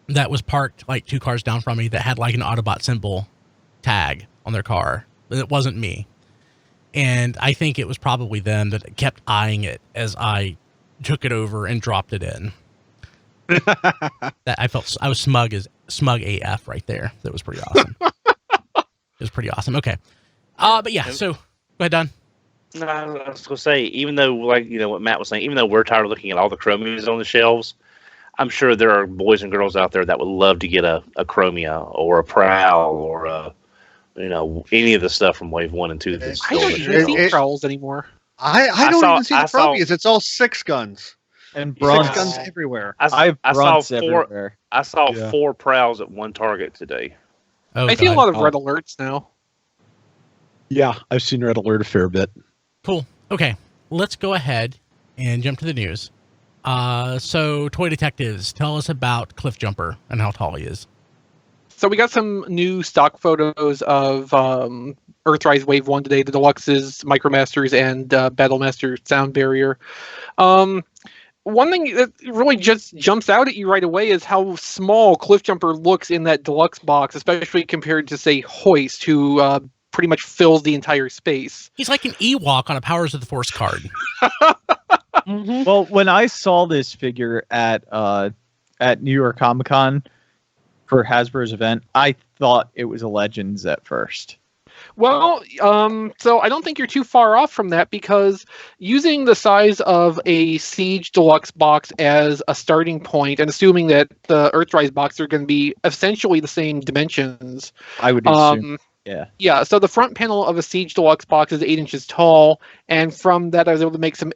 that was parked like 2 cars down from me that had like an Autobot symbol tag on their car. It wasn't me. And I think it was probably them that kept eyeing it as I took it over and dropped it in. That I was smug AF right there. That was pretty awesome. It was pretty awesome. Okay. But yeah, so go ahead, Don. No, I was going to say, even though, like, what Matt was saying, even though we're tired of looking at all the Chromias on the shelves, I'm sure there are boys and girls out there that would love to get a Chromia or a Prowl or any of the stuff from Wave 1 and 2 that's I still don't on the even see shelves. Prowls anymore. I don't even see the Chromias. It's all 6 guns. And Six bronze. guns everywhere. I have I bronze saw 4. everywhere. I saw Yeah. 4 Prowls at one Target today. Oh, I see a God. lot of red alerts now. Yeah, I've seen Red Alert a fair bit. Cool. Okay, let's go ahead and jump to the news. So Toy Detectives, tell us about Cliffjumper and how tall he is. So we got some new stock photos of Earthrise Wave 1 today, the Deluxes, Micromasters, and Battlemaster Sound Barrier. One thing that really just jumps out at you right away is how small Cliffjumper looks in that deluxe box, especially compared to, say, Hoist, who pretty much fills the entire space. He's like an Ewok on a Powers of the Force card. Well, when I saw this figure at New York Comic Con for Hasbro's event, I thought it was a Legends at first. Well, so I don't think you're too far off from that, because using the size of a Siege Deluxe box as a starting point, and assuming that the Earthrise box are going to be essentially the same dimensions. I would assume. Yeah, so the front panel of a Siege Deluxe box is 8 inches tall, and from that I was able to make some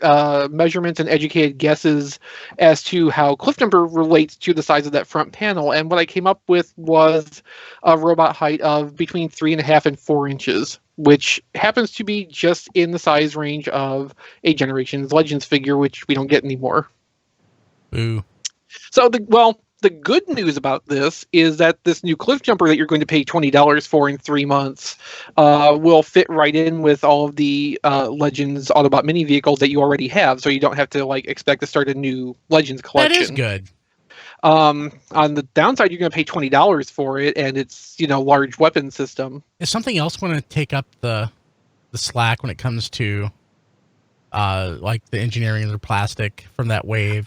measurements and educated guesses as to how Cliffjumper relates to the size of that front panel, and what I came up with was a robot height of between 3.5 and 4 inches, which happens to be just in the size range of a Generations Legends figure, which we don't get anymore. Ooh. So the good news about this is that this new Cliffjumper that you're going to pay $20 for in 3 months will fit right in with all of the Legends Autobot mini vehicles that you already have, so you don't have to expect to start a new Legends collection. That is good. On the downside, you're going to pay $20 for it, and it's large weapon system. Is something else going to take up the slack when it comes to the engineering of the plastic from that wave?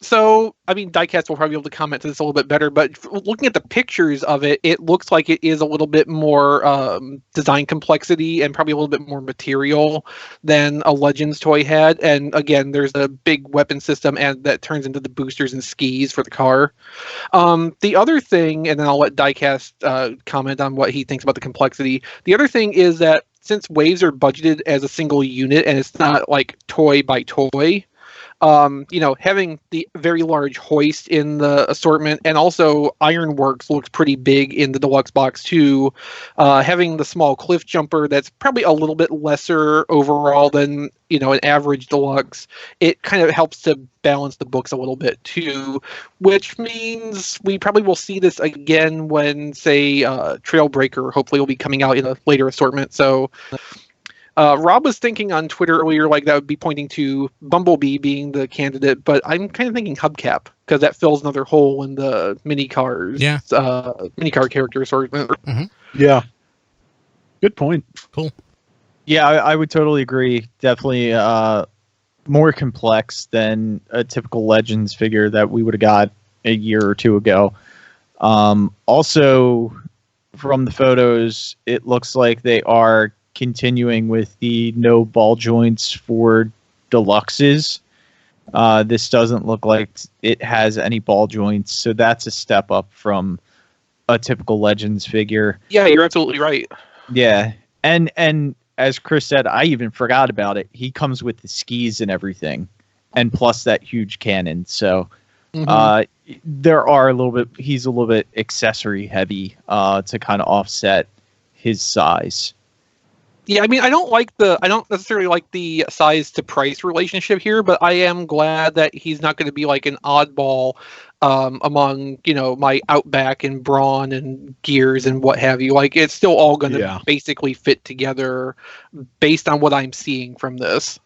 Diecast will probably be able to comment to this a little bit better, but looking at the pictures of it, it looks like it is a little bit more design complexity and probably a little bit more material than a Legends toy had. And again, there's a big weapon system and that turns into the boosters and skis for the car. The other thing, and then I'll let Diecast comment on what he thinks about the complexity. The other thing is that since waves are budgeted as a single unit and it's not like toy by toy, having the very large hoist in the assortment, and also Ironworks looks pretty big in the deluxe box too. Having the small Cliffjumper that's probably a little bit lesser overall than an average deluxe, it kind of helps to balance the books a little bit too, which means we probably will see this again when, say, Trailbreaker hopefully will be coming out in a later assortment. So Rob was thinking on Twitter earlier that would be pointing to Bumblebee being the candidate, but I'm kind of thinking Hubcap because that fills another hole in the mini cars, mini car character assortment. Mm-hmm. Yeah, good point. Cool. Yeah, I would totally agree. Definitely more complex than a typical Legends figure that we would have got a year or two ago. Also, from the photos, it looks like they are continuing with the no ball joints for deluxes. This doesn't look like it has any ball joints, so that's a step up from a typical Legends figure. Yeah, you're absolutely right. Yeah, and as Chris said, I even forgot about it. He comes with the skis and everything, and plus that huge cannon. So there are he's a little bit accessory heavy to kind of offset his size. Yeah, I don't necessarily like the size to price relationship here, but I am glad that he's not going to be like an oddball among, my Outback and Brawn and Gears and what have you. It's still all going to basically fit together based on what I'm seeing from this.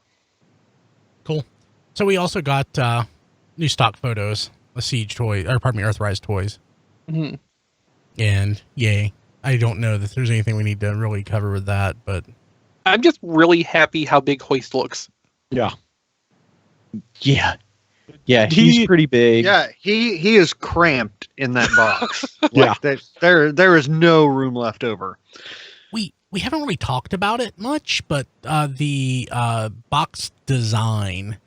Cool. So we also got new stock photos of Earthrise toys. Mm-hmm. And yay. I don't know that there's anything we need to really cover with that, but I'm just really happy how big Hoist looks. Yeah. He's pretty big. Yeah, he is cramped in that box. Yeah, there is no room left over. We haven't really talked about it much, but the box design,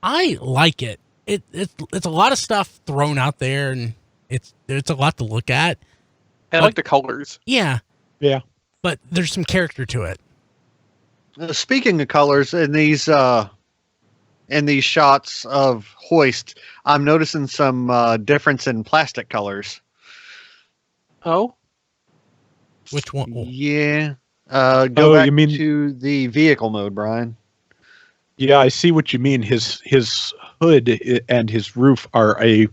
I like it. It's a lot of stuff thrown out there, and it's a lot to look at. I like the colors. Yeah. Yeah. But there's some character to it. Speaking of colors, in these shots of Hoist, I'm noticing some difference in plastic colors. Oh? Which one? Oh. Yeah. Go back you mean to the vehicle mode, Brian. Yeah, I see what you mean. His hood and his roof are a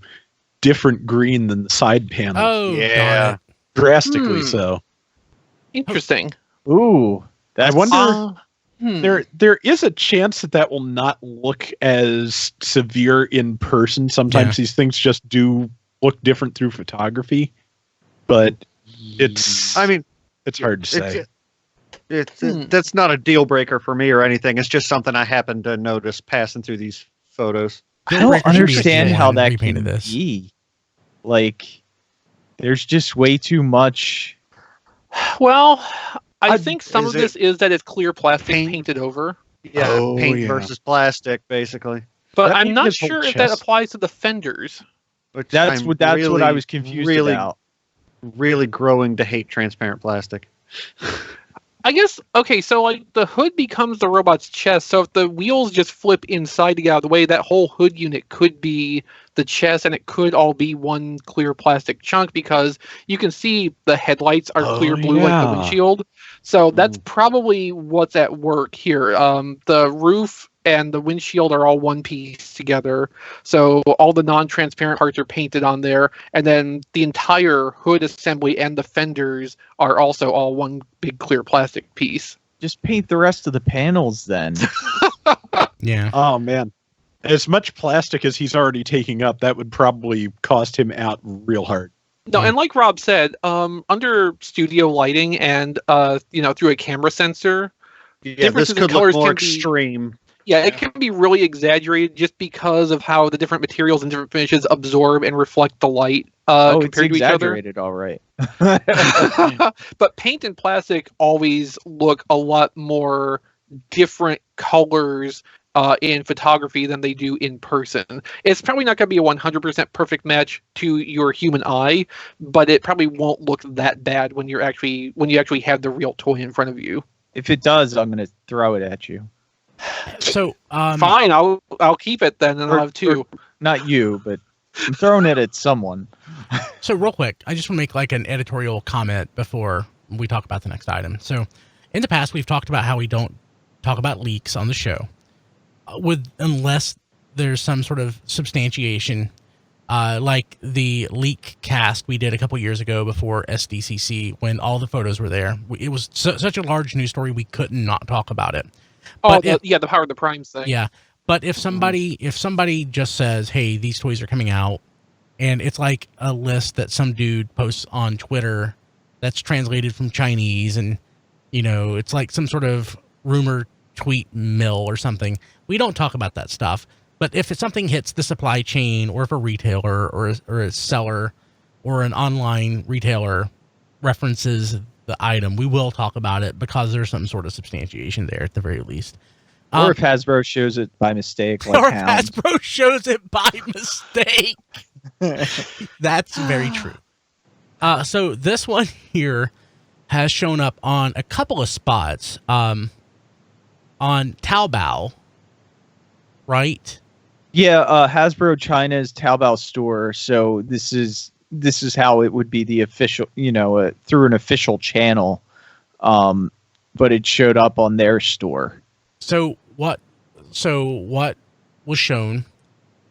different green than the side panels. Oh, yeah. Drastically so. Interesting. Ooh, I wonder. There is a chance that will not look as severe in person. Sometimes these things just do look different through photography, but it's hard to say. That's not a deal breaker for me or anything. It's just something I happen to notice passing through these photos. I don't understand how that can be. There's just way too much. Well, I think some of this is that it's clear plastic painted over. Yeah, paint versus plastic, basically. But I'm not sure if that applies to the fenders. That's what I was confused about. Really growing to hate transparent plastic. I guess, okay, so like the hood becomes the robot's chest. So if the wheels just flip inside to get out of the way, that whole hood unit could be the chest, and it could all be one clear plastic chunk because you can see the headlights are clear blue like the yeah. windshield. So that's probably what's at work here. The roof and the windshield are all one piece together. So all the non-transparent parts are painted on there, and then the entire hood assembly and the fenders are also all one big clear plastic piece. Just paint the rest of the panels then. Yeah. Oh man, as much plastic as he's already taking up, that would probably cost him out real hard. No, and like Rob said, under studio lighting and through a camera sensor, Yeah, this differences in could look colors more can be- extreme. Yeah, it can be really exaggerated just because of how the different materials and different finishes absorb and reflect the light Oh, it's compared to each other. exaggerated, all right. But paint and plastic always look a lot more different colors in photography than they do in person. It's probably not going to be a 100% perfect match to your human eye, but it probably won't look that bad when you actually have the real toy in front of you. If it does, I'm going to throw it at you. So Fine, I'll keep it then, and I'll have two. Not you, but I'm throwing it at someone. So real quick, I just want to make like an editorial comment before we talk about the next item. So in the past, we've talked about how we don't talk about leaks on the show unless there's some sort of substantiation, like the leak cast we did a couple years ago before SDCC when all the photos were there. It was such a large news story, we couldn't not talk about it. Oh, the Power of the Primes thing. Yeah. But if somebody just says, hey, these toys are coming out, and it's like a list that some dude posts on Twitter that's translated from Chinese, and, it's like some sort of rumor tweet mill or something, we don't talk about that stuff. But if something hits the supply chain, or if a retailer or a seller or an online retailer references the item, we will talk about it because there's some sort of substantiation there at the very least. Or if Hasbro shows it by mistake, like or if Hound. Hasbro shows it by mistake. That's very true. So this one here has shown up on a couple of spots on Taobao, right? Yeah, Hasbro China's Taobao store. So this is how it would be the official, through an official channel. But it showed up on their store. So what was shown?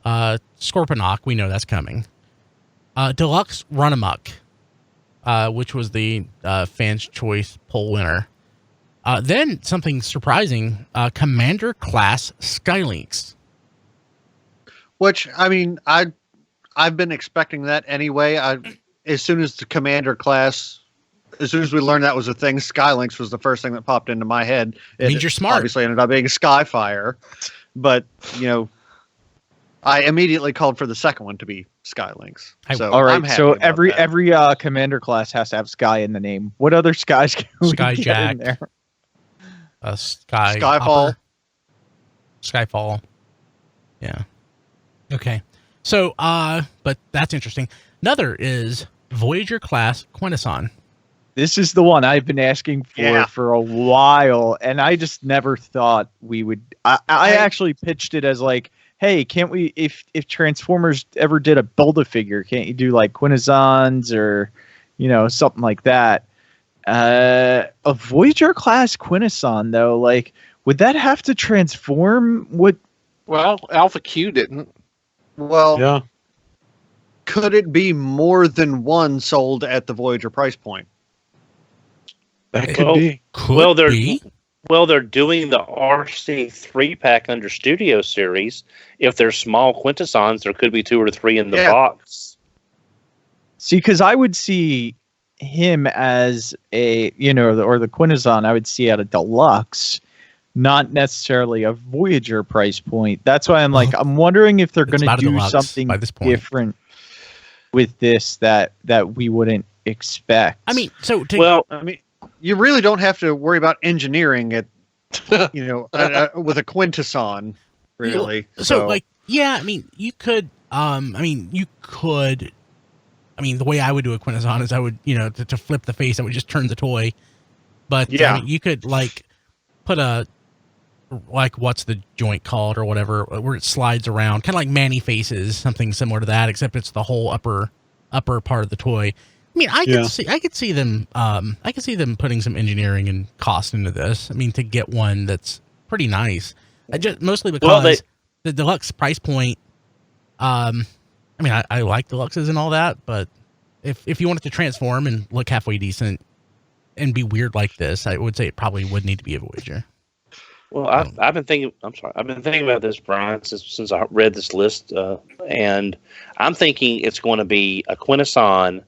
Scorponok, we know that's coming. Deluxe Run Amok, which was the Fans' Choice poll winner. Then something surprising, Commander Class Skylinks. Which, I mean, I've been expecting that anyway. As soon as the Commander class, as soon as we learned that was a thing, Skylinks was the first thing that popped into my head. It Means you're smart. Obviously ended up being Skyfire, but I immediately called for the second one to be Skylinks. So all right, I'm happy so about every that. Commander class has to have Sky in the name. What other skies can we get Skyjack. in there? Skyfall. Skyfall. Yeah. Okay. So, but that's interesting. Another is Voyager class Quintesson. This is the one I've been asking for a while, and I just never thought we would. I actually pitched it as like, hey, can't we, if Transformers ever did a Build-A-Figure, can't you do like Quintessons or, something like that? A Voyager class Quintesson, though, like, would that have to transform? Well, Alpha Q didn't. Well, Yeah. could it be more than one sold at the Voyager price point? That could be. They're doing the RC 3-pack under Studio Series. If they're small Quintessons, there could be 2 or 3 in the box. See, because I would see him as a, or the Quintesson, I would see at a deluxe, not necessarily a Voyager price point. That's why I'm like, I'm wondering if they're going to do something different with this that we wouldn't expect. I mean, you really don't have to worry about engineering it, with a Quintesson, really. So like, yeah, I mean, you could, the way I would do a Quintesson is I would, to flip the face, I would just turn the toy But Yeah. I mean, you could like put a like what's the joint called or whatever where it slides around, kind of like Manny Faces, something similar to that, except it's the whole upper part of the toy. I mean, I could see them putting some engineering and cost into this. I mean, to get one that's pretty nice. Mostly because the deluxe price point. I mean, I like deluxes and all that, but if you want it to transform and look halfway decent and be weird like this, I would say it probably would need to be a Voyager. Well, I've been thinking. I'm sorry. I've been thinking about this, Brian, since I read this list, and I'm thinking it's going to be a Quintesson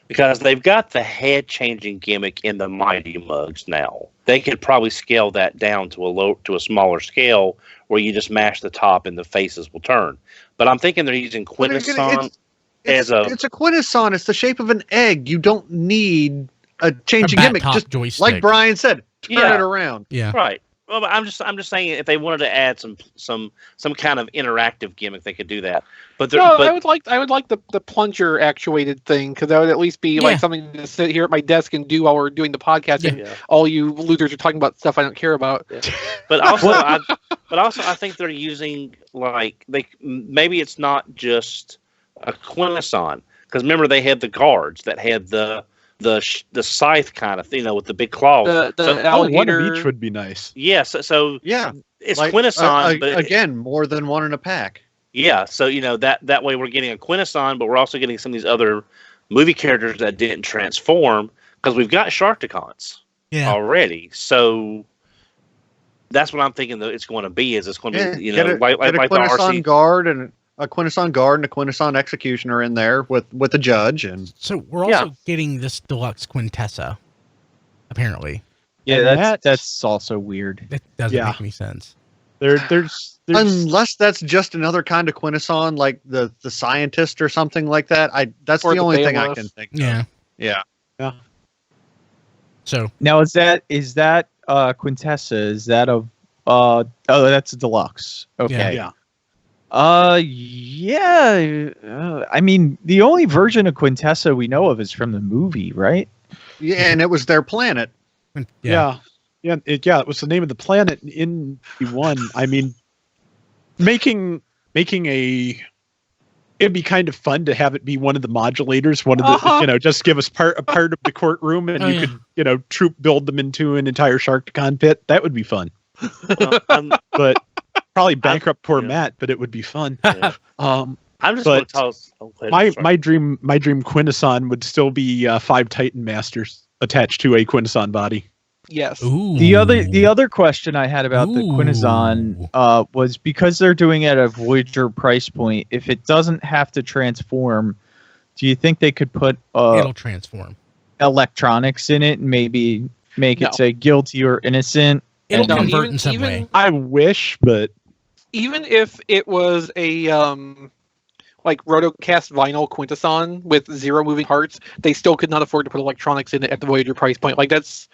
because they've got the head changing gimmick in the Mighty Mugs now. They could probably scale that down to a smaller scale where you just mash the top and the faces will turn. But I'm thinking they're using Quintesson it's a Quintesson. It's the shape of an egg. You don't need a changing gimmick. Just joystick. like Brian said, turn it around. Yeah. Right. Well, but I'm just saying if they wanted to add some kind of interactive gimmick, they could do that. But I would like the plunger actuated thing because that would at least be like something to sit here at my desk and do while we're doing the podcast. Yeah. And all you losers are talking about stuff I don't care about. Yeah. But also, I think they're using maybe it's not just a Quintesson because remember they had the guards that had the scythe kind of thing, with the big claws. The one alligator. of each would be nice. Yes. Yeah, so yeah, it's like, Quintesson, but again, more than one in a pack. Yeah, so that way we're getting a Quintesson, but we're also getting some of these other movie characters that didn't transform because we've got Sharkticons already. So that's what I'm thinking that it's going to be. It's going to be like a the Quintesson RC guard and a Quintesson guard and a Quintesson executioner in there with a judge. And so we're also getting this deluxe Quintessa, apparently. Yeah, that's also weird. That doesn't make any sense. There's unless that's just another kind of Quintesson, like the scientist or something like that. That's the only thing I can think of. Yeah. So now is that Quintessa? Is that that's a deluxe? Okay. Yeah. I mean, the only version of Quintessa we know of is from the movie, right? Yeah, and it was their planet. Yeah. It was the name of the planet in E1. I mean, making it'd be kind of fun to have it be one of the modulators, one of the just give us a part of the courtroom, and could troop build them into an entire Sharkticon pit. That would be fun. But probably bankrupt poor Matt, but it would be fun. Yeah. I'm just going to tell us. My dream Quintesson would still be 5 Titan Masters attached to a Quintesson body. Yes. Ooh. The other question I had about the Quintesson was because they're doing it at a Voyager price point. If it doesn't have to transform, do you think they could put it'll transform electronics in it and maybe make it say guilty or innocent? It'll convert in some way. I wish, but even if it was a like rotocast vinyl Quintesson with 0 moving parts, they still could not afford to put electronics in it at the Voyager price point. Like that's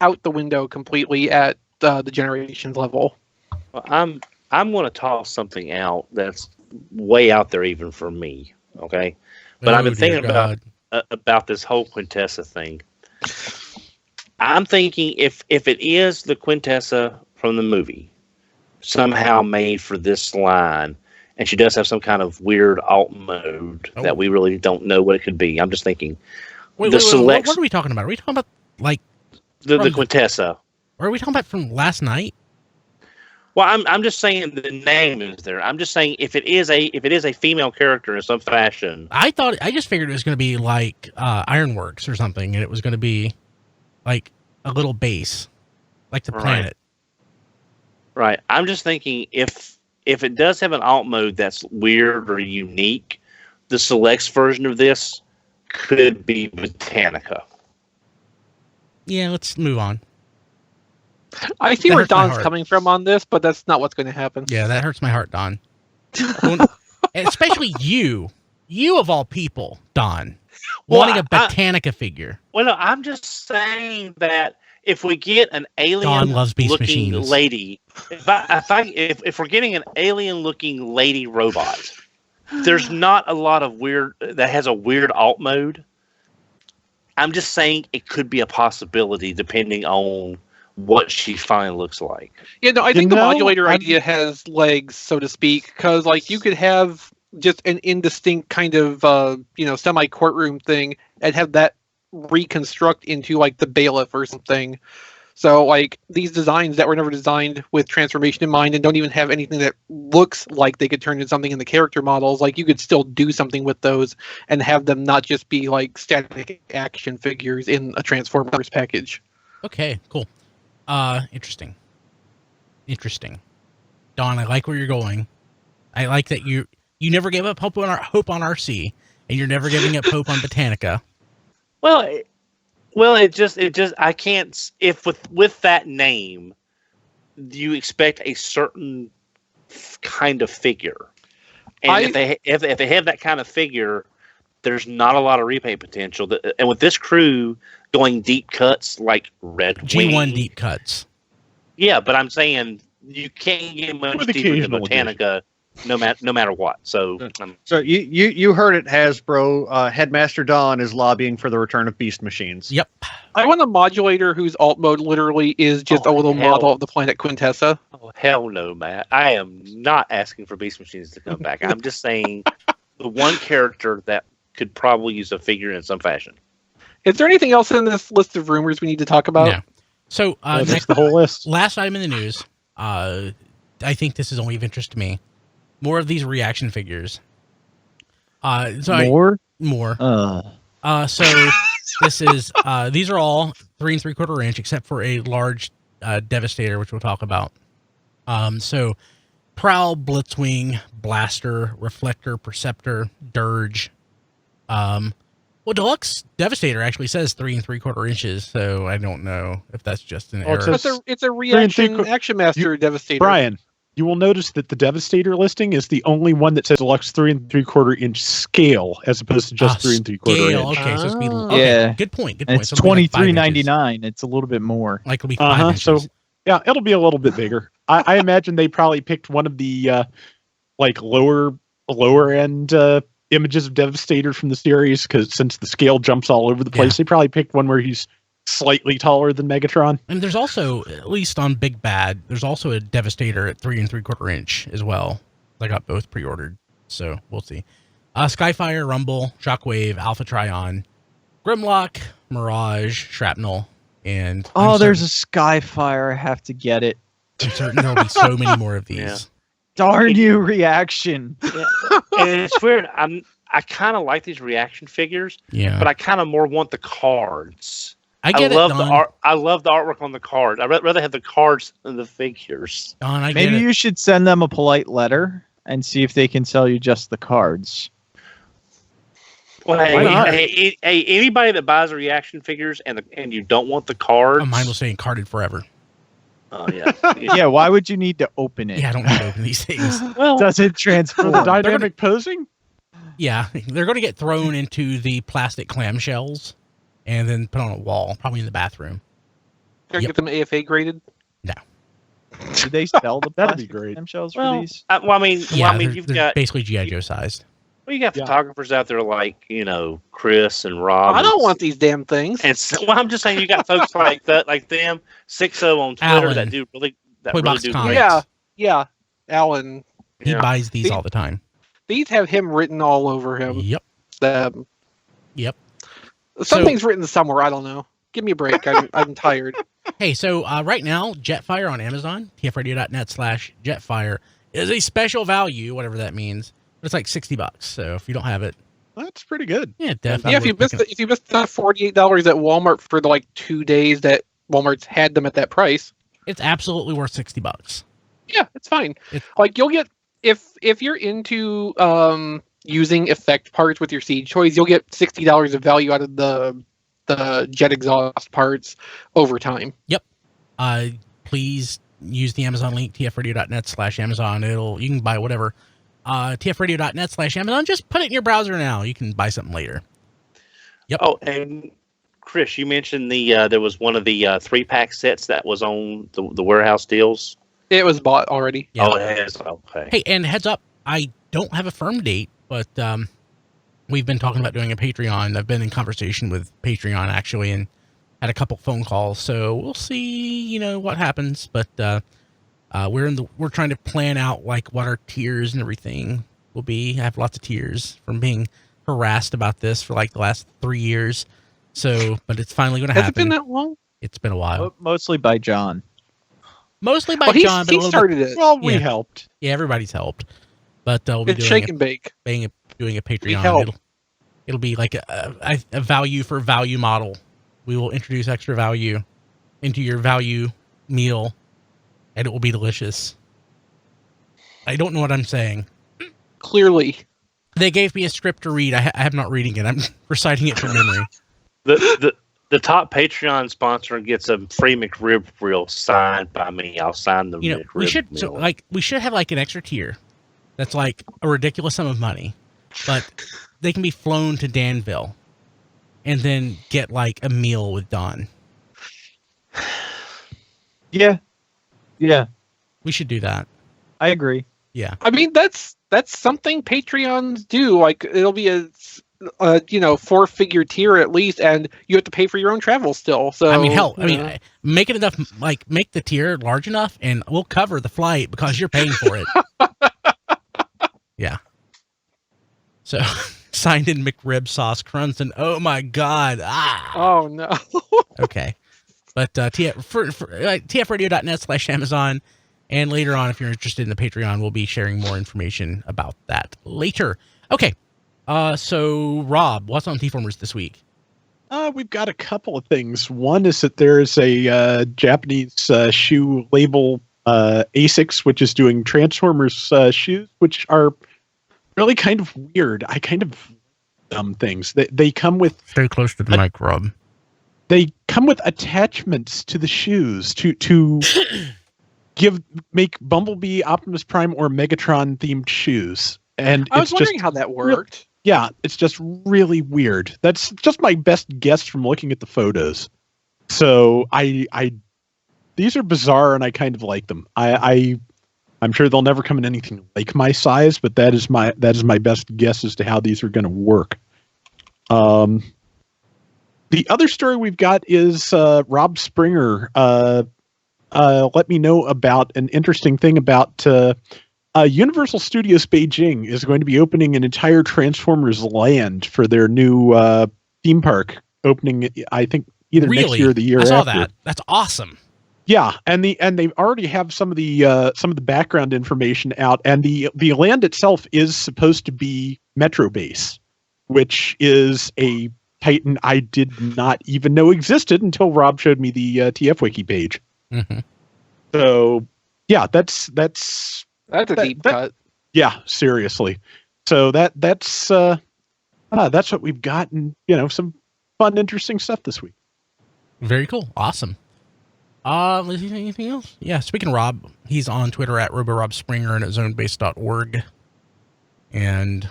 out the window completely at the Generations level. Well, I'm going to toss something out that's way out there even for me. Okay, but I've been thinking about this whole Quintessa thing. I'm thinking if it is the Quintessa from the movie, somehow made for this line, and she does have some kind of weird alt mode that we really don't know what it could be. I'm just thinking. Wait, what are we talking about? Are we talking about like the Quintessa? Or are we talking about from last night? Well, I'm just saying the name is there. I'm just saying if it is a female character in some fashion. I just figured it was going to be like Ironworks or something, and it was going to be like a little base, like the planet. Right. I'm just thinking if it does have an alt mode that's weird or unique, the selects version of this could be Botanica. Yeah, let's move on. I see where Don's coming from on this, but that's not what's going to happen. Yeah, that hurts my heart, Don. Especially you of all people, Don, wanting a Botanica figure. Well, no, I'm just saying that if we get an alien-looking lady, if we're getting an alien-looking lady robot, there's not a lot of weird that has a weird alt mode. I'm just saying it could be a possibility depending on what she finally looks like. Yeah, no, I think the modulator idea has legs, so to speak, because like you could have just an indistinct kind of semi courtroom thing and have that reconstruct into like the bailiff or something. So like these designs that were never designed with transformation in mind and don't even have anything that looks like they could turn into something in the character models, like you could still do something with those and have them not just be like static action figures in a Transformers package. Okay, cool. Interesting. Don, I like where you're going. I like that you never gave up hope on RC, and you're never giving up hope on Botanica. Well, it just I can't, if with that name, you expect a certain kind of figure, and if they have that kind of figure, there's not a lot of repaint potential. And with this crew going deep cuts like Red G1 Wing, deep cuts. Yeah, but I'm saying you can't get much deeper than Botanica, no matter what. So, so you heard it, Hasbro. Headmaster Don is lobbying for the return of Beast Machines. Yep. I want a modulator whose alt mode literally is just a little model of the planet Quintessa. Oh, hell no, Matt. I am not asking for Beast Machines to come back. I'm just saying the one character that could probably use a figure in some fashion. Is there anything else in this list of rumors we need to talk about? No. So that's the whole list. Last item in the news. I think this is only of interest to me. More of these reaction figures. More. So this is these are all 3 3/4 inch, except for a large Devastator, which we'll talk about. So Prowl, Blitzwing, Blaster, Reflector, Perceptor, Dirge. Well, Deluxe Devastator actually says 3 3/4 inches, so I don't know if that's just an error. It's a reaction Action Master Devastator. Brian, you will notice that the Devastator listing is the only one that says Deluxe 3 3/4 inch scale, as opposed to just 3 3/4 inch. Okay, so it's be, yeah. Good point. And it's $23.99. It's a little bit more. Like it'll be 5 inches. So yeah, it'll be a little bit bigger. I imagine they probably picked one of the like lower end images of Devastator from the series, because since the scale jumps all over the place, they probably picked one where he's slightly taller than Megatron. And there's also, at least on Big Bad, there's also a Devastator at 3 3/4 inch as well. I got both pre-ordered, so we'll see. Skyfire, Rumble, Shockwave, Alpha Trion, Grimlock, Mirage, Shrapnel, and there's a Skyfire. I have to get it. I'm certain there'll be so many more of these. Yeah. Darn you, reaction. Yeah. And it's weird. I kind of like these reaction figures, but I kind of more want the cards. I love the artwork on the cards. I'd rather have the cards than the figures. Don, Maybe you should send them a polite letter and see if they can sell you just the cards. Well, hey, anybody that buys reaction figures and you don't want the cards, mine will say carded forever. Oh yeah. Yeah, why would you need to open it? Yeah, I don't need to open these things. Well, does it transform? The dynamic posing? Yeah, they're going to get thrown into the plastic clamshells and then put on a wall, probably in the bathroom. Can I get them AFA graded? No. Do they sell the That'd be plastic great. clamshells for these? You've got basically G.I. Joe sized. Well, you got photographers out there like, Chris and Rob. I don't want these damn things. And so, I'm just saying you got folks like that, like them, 60 on Twitter Alan, that do really do great. Yeah, Alan. He buys these all the time. These have him written all over him. Yep. Yep. Something's written somewhere. I don't know. Give me a break. I'm tired. Hey, so right now, Jetfire on Amazon, tfradio.net/Jetfire is a special value, whatever that means. But it's like $60. So if you don't have it, that's pretty good. Yeah, definitely. Yeah, if you missed the $48 at Walmart for the 2 days that Walmart's had them at that price, it's absolutely worth $60. Yeah, it's fine. You'll get if you're into using effect parts with your Siege toys, you'll get $60 of value out of the jet exhaust parts over time. Yep. Please use the Amazon link, tfradio.net/Amazon. You can buy whatever. tfradio.net/Amazon. Just put it in your browser now. You can buy something later. Yep. Oh, and Chris, you mentioned there was one of the 3-pack sets that was on the warehouse deals. It was bought already. Yeah. Oh, it is. Okay. Hey, and heads up, I don't have a firm date, but we've been talking about doing a Patreon. I've been in conversation with Patreon actually, and had a couple phone calls. So we'll see, what happens. But we're trying to plan out like what our tiers and everything will be. I have lots of tiers from being harassed about this for like the last 3 years. So, but it's finally going to happen. Has it been that long? It's been a while. Mostly by John. Mostly by Well, John, but he a little started bit. it. Well, we Yeah. helped. Yeah, everybody's helped. But we'll be It's doing shake and bake. doing a Patreon. help. It'll be like a value for value model. We will introduce extra value into your value meal, and it will be delicious. I don't know what I'm saying. Clearly. They gave me a script to read. I have not reading it. I'm reciting it from memory. The top Patreon sponsor gets a free McRib reel signed by me. I'll sign the McRib We should meal. we should have like an extra tier that's like a ridiculous sum of money, but they can be flown to Danville and then get like a meal with Don. Yeah. We should do that. I agree. Yeah. I mean, that's something Patreons do. Like, it'll be a 4-figure tier at least, and you have to pay for your own travel still. So I mean, hell, make it enough, like make the tier large enough, and we'll cover the flight because you're paying for it. Yeah. So, signed in McRib Sauce Crunson. Oh my God. Oh no. Okay. But tfradio.net/Amazon. And later on, if you're interested in the Patreon, we'll be sharing more information about that later. Okay. So, Rob, what's on T-Formers this week? We've got a couple of things. One is that there is a Japanese shoe label, Asics, which is doing Transformers shoes, which are really kind of weird. I kind of dumb things. They come with... Stay close to the mic, Rob. They come with attachments to the shoes to make Bumblebee, Optimus Prime, or Megatron themed shoes. And I was wondering how that worked. Yeah, it's just really weird. That's just my best guess from looking at the photos. So these are bizarre, and I kind of like them. I'm sure they'll never come in anything like my size, but that is my best guess as to how these are going to work. The other story we've got is Rob Springer let me know about an interesting thing about Universal Studios Beijing is going to be opening an entire Transformers land for their new theme park opening, I think, either next year or the year after. I saw that. That's awesome. Yeah, and they already have some of the background information out, and the land itself is supposed to be Metro Base, which is a Titan I did not even know existed until Rob showed me the TF Wiki page. Mm-hmm. So, yeah, that's a deep cut. Yeah, seriously. So that's what we've got, and some fun, interesting stuff this week. Very cool. Awesome. Anything else? Yeah. Speaking of Rob, he's on Twitter at RoboRobSpringer and at zonebase.org. And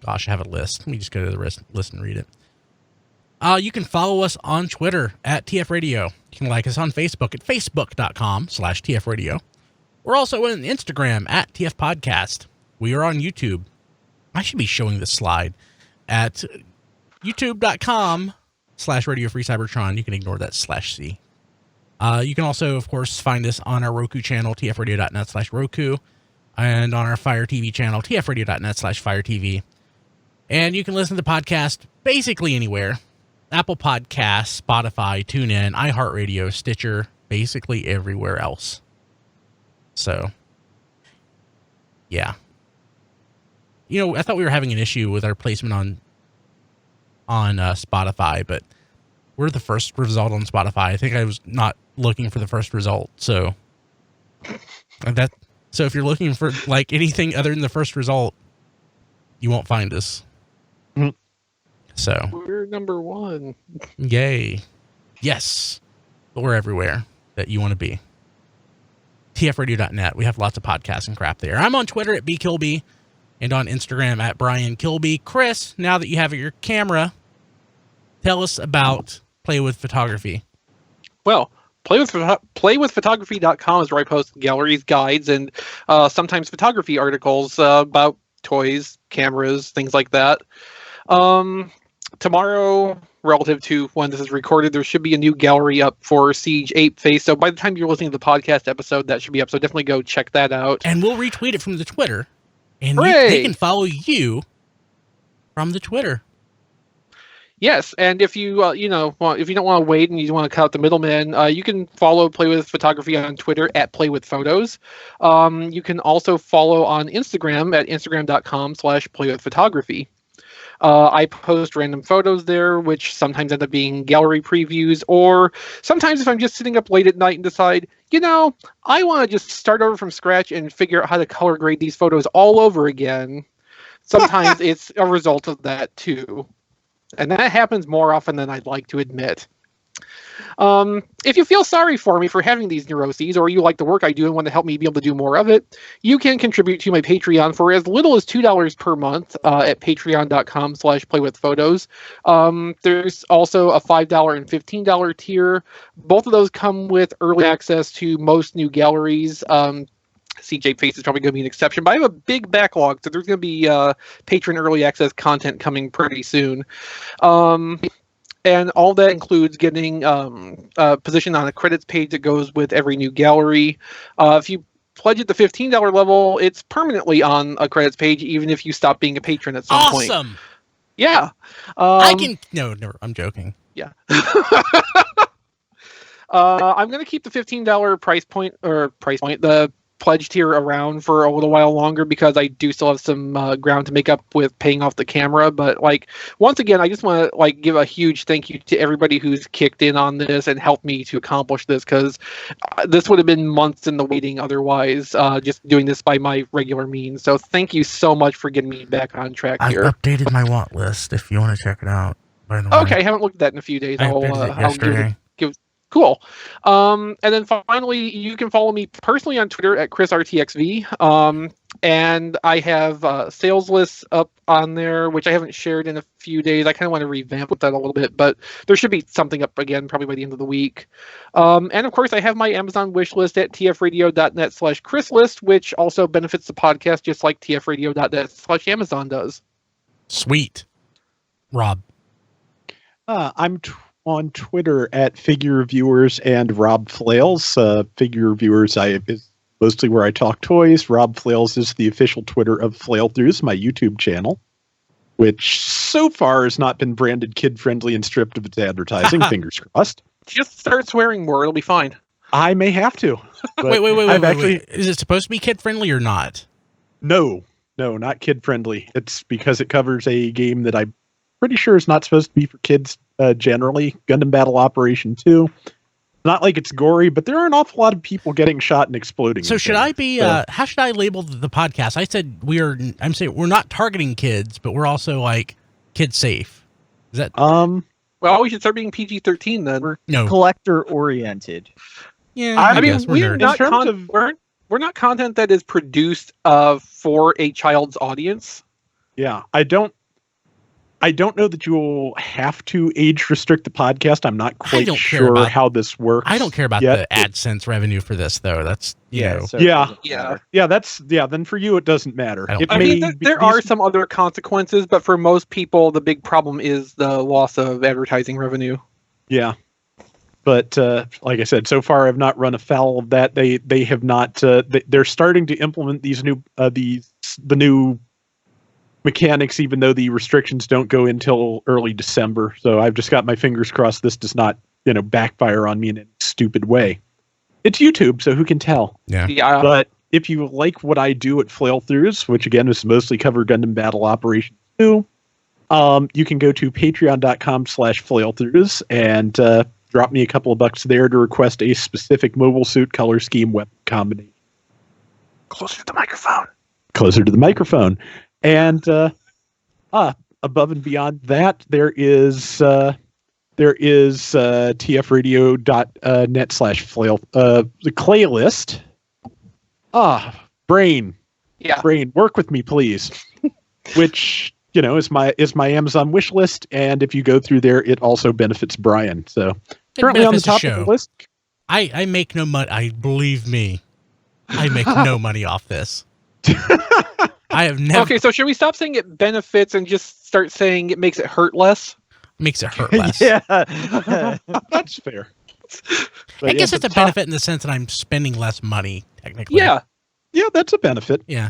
gosh, I have a list. Let me just go to the list and read it. You can follow us on Twitter at TF Radio. You can like us on Facebook at facebook.com/TF Radio. We're also on Instagram at TF Podcast. We are on YouTube. I should be showing this slide at youtube.com/Radio Free Cybertron. You can ignore that /C. You can also, of course, find us on our Roku channel, tfradio.net/Roku, and on our Fire TV channel, tfradio.net/Fire TV. And you can listen to the podcast basically anywhere. Apple Podcasts, Spotify, TuneIn, iHeartRadio, Stitcher, basically everywhere else. So, yeah. I thought we were having an issue with our placement on Spotify, but we're the first result on Spotify. I think I was not looking for the first result, so if you're looking for like anything other than the first result, you won't find us. Mm-hmm. So we're number 1. Yay. Yes. But we're everywhere that you want to be. tfradio.net. We have lots of podcasts and crap there. I'm on Twitter at bkilby and on Instagram at Brian Kilby. Chris, now that you have your camera, tell us about Play With Photography. Well, playwithphotography.com is where I post galleries, guides, and sometimes photography articles about toys, cameras, things like that. Tomorrow, relative to when this is recorded, there should be a new gallery up for Siege Ape Face. So by the time you're listening to the podcast episode, that should be up. So definitely go check that out. And we'll retweet it from the Twitter. And Hooray! they can follow you from the Twitter. Yes, and if you if you don't want to wait and you want to cut out the middleman, you can follow Play With Photography on Twitter at Play With Photos. You can also follow on Instagram at instagram.com/playwithphotography. I post random photos there, which sometimes end up being gallery previews, or sometimes if I'm just sitting up late at night and decide, I want to just start over from scratch and figure out how to color grade these photos all over again. Sometimes it's a result of that too. And that happens more often than I'd like to admit. If you feel sorry for me for having these neuroses, or you like the work I do and want to help me be able to do more of it, you can contribute to my Patreon for as little as $2 per month at patreon.com/playwithphotos. There's also a $5 and $15 tier. Both of those come with early access to most new galleries. CJ Face is probably going to be an exception, but I have a big backlog, so there's going to be patron early access content coming pretty soon. And all that includes getting a position on a credits page that goes with every new gallery. If you pledge at the $15 level, it's permanently on a credits page, even if you stop being a patron at some point. Awesome! Yeah. No, I'm joking. Yeah. I'm going to keep the $15 price point, the pledge tier around for a little while longer because I do still have some ground to make up with paying off the camera. But once again, I just want to give a huge thank you to everybody who's kicked in on this and helped me to accomplish this, because this would have been months in the waiting otherwise, just doing this by my regular means. So thank you so much for getting me back on track here. I've updated my want list if you want to check it out. By the way. Okay, I haven't looked at that in a few days. I updated it yesterday. Cool. And then finally, you can follow me personally on Twitter at ChrisRTXV. And I have sales lists up on there, which I haven't shared in a few days. I kind of want to revamp with that a little bit, but there should be something up again probably by the end of the week. And of course, I have my Amazon wish list at tfradio.net/ChrisList, which also benefits the podcast just like tfradio.net/Amazon does. Sweet. Rob. I'm on Twitter at Figure Reviewers and Rob Flails. Figure Reviewers is mostly where I talk toys. Rob Flails is the official Twitter of Flail Throughs, my YouTube channel, which so far has not been branded kid-friendly and stripped of its advertising. Fingers crossed. Just start swearing more. It'll be fine. I may have to. Wait. Is it supposed to be kid-friendly or not? No, not kid-friendly. It's because it covers a game that I'm pretty sure is not supposed to be for kids generally. Gundam Battle Operation 2. Not like it's gory, but there are an awful lot of people getting shot and exploding. So should I be? How should I label the podcast? I said I'm saying we're not targeting kids, but we're also kid safe. Is that? Well, we should start being PG-13 then. No, collector oriented. Yeah, I mean, we're not content that is produced for a child's audience. Yeah, I don't know that you'll have to age restrict the podcast. I'm not quite sure how this works. I don't care about the AdSense revenue for this, though. That's Yeah. Then for you, it doesn't matter. There are some other consequences, but for most people, the big problem is the loss of advertising revenue. Yeah, but like I said, so far I've not run afoul of that. They have not. They're starting to implement these new the new mechanics, even though the restrictions don't go until early December. So I've just got my fingers crossed this does not, backfire on me in a stupid way. It's YouTube, so who can tell? Yeah. But if you like what I do at Flail Throughs, which again is mostly cover Gundam Battle Operation 2, you can go to patreon.com/flailthroughs and drop me a couple of bucks there to request a specific mobile suit color scheme weapon combination. Closer to the microphone. And above and beyond that, there is tfradio.net/flail the clay list. Brain. Yeah. Brain, work with me, please. Which is my Amazon wish list, and if you go through there, it also benefits Brian. So currently on the top of the list. I make no money. Believe me, I make no money off this. I have never. Okay, so should we stop saying it benefits and just start saying it makes it hurt less? Makes it hurt less. Yeah. That's fair. I guess it's a benefit in the sense that I'm spending less money, technically. Yeah. Yeah, that's a benefit. Yeah.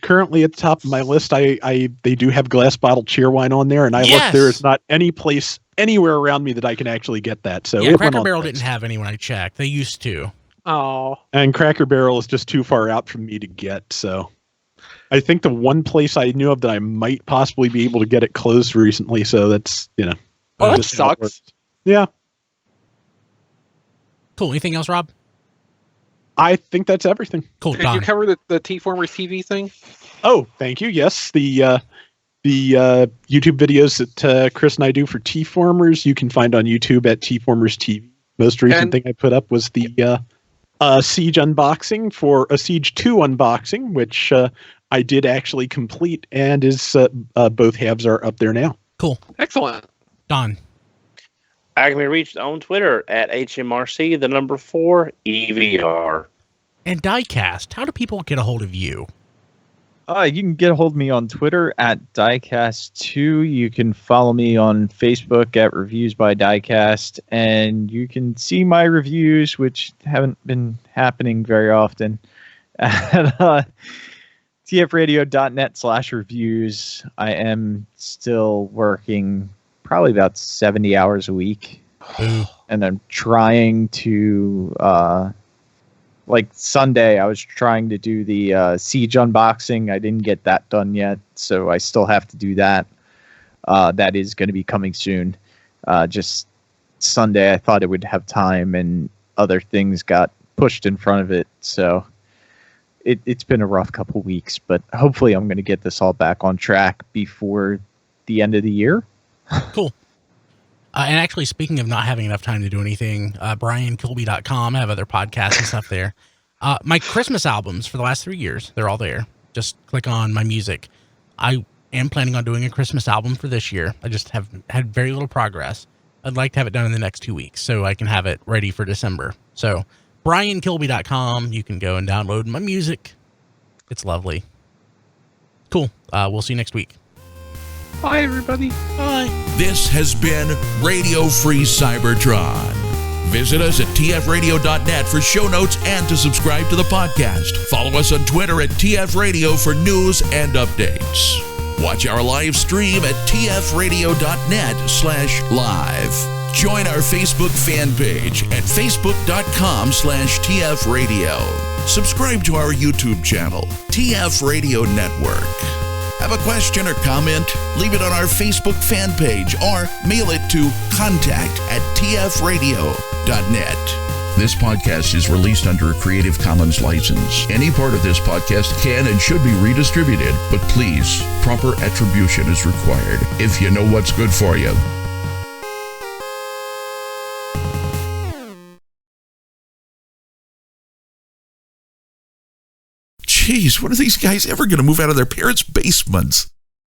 Currently at the top of my list, they do have glass bottle cheerwine on there, and I Yes! look, there is not any place anywhere around me that I can actually get that. So Yeah, it went Cracker on Barrel the list. didn't have any when I checked. They used to. Oh. And Cracker Barrel is just too far out for me to get. So I think the one place I knew of that I might possibly be able to get it closed recently. So that's, Oh, that just how it sucks. works. Yeah, Cool. Anything else, Rob? I think that's everything. Cool. Did you Don. cover the T-Formers TV thing? Oh, thank you. Yes, the YouTube videos that Chris and I do for T-Formers, you can find on YouTube at T-Formers TV. Most recent And- thing I put up was the Siege unboxing for a Siege 2 unboxing, which I did actually complete, and is both halves are up there now. Cool. Excellent. Don. I can be reached on Twitter at HMRC4 EVR. And Diecast. How do people get a hold of you? You can get a hold of me on Twitter at Diecast2. You can follow me on Facebook at Reviews by Diecast. And you can see my reviews, which haven't been happening very often, at tfradio.net/reviews. I am still working probably about 70 hours a week. Ooh. And I'm trying to... like Sunday, I was trying to do the Siege unboxing. I didn't get that done yet, so I still have to do that. That is going to be coming soon. Just Sunday, I thought it would have time, and other things got pushed in front of it. So it's been a rough couple weeks, but hopefully I'm going to get this all back on track before the end of the year. Cool. And actually, speaking of not having enough time to do anything, BrianKilby.com, I have other podcasts and stuff there. My Christmas albums for the last 3 years, they're all there. Just click on my music. I am planning on doing a Christmas album for this year. I just have had very little progress. I'd like to have it done in the next 2 weeks so I can have it ready for December. So, BrianKilby.com, you can go and download my music. It's lovely. Cool. We'll see you next week. Bye, everybody. Bye. This has been Radio Free Cybertron. Visit us at tfradio.net for show notes and to subscribe to the podcast. Follow us on Twitter at tfradio for news and updates. Watch our live stream at tfradio.net/live. Join our Facebook fan page at facebook.com/tfradio. Subscribe to our YouTube channel, TF Radio Network. Have a question or comment? Leave it on our Facebook fan page or mail it to contact@tfradio.net. This podcast is released under a Creative Commons license. Any part of this podcast can and should be redistributed, but please, proper attribution is required if you know what's good for you. Jeez, when are these guys ever going to move out of their parents' basements?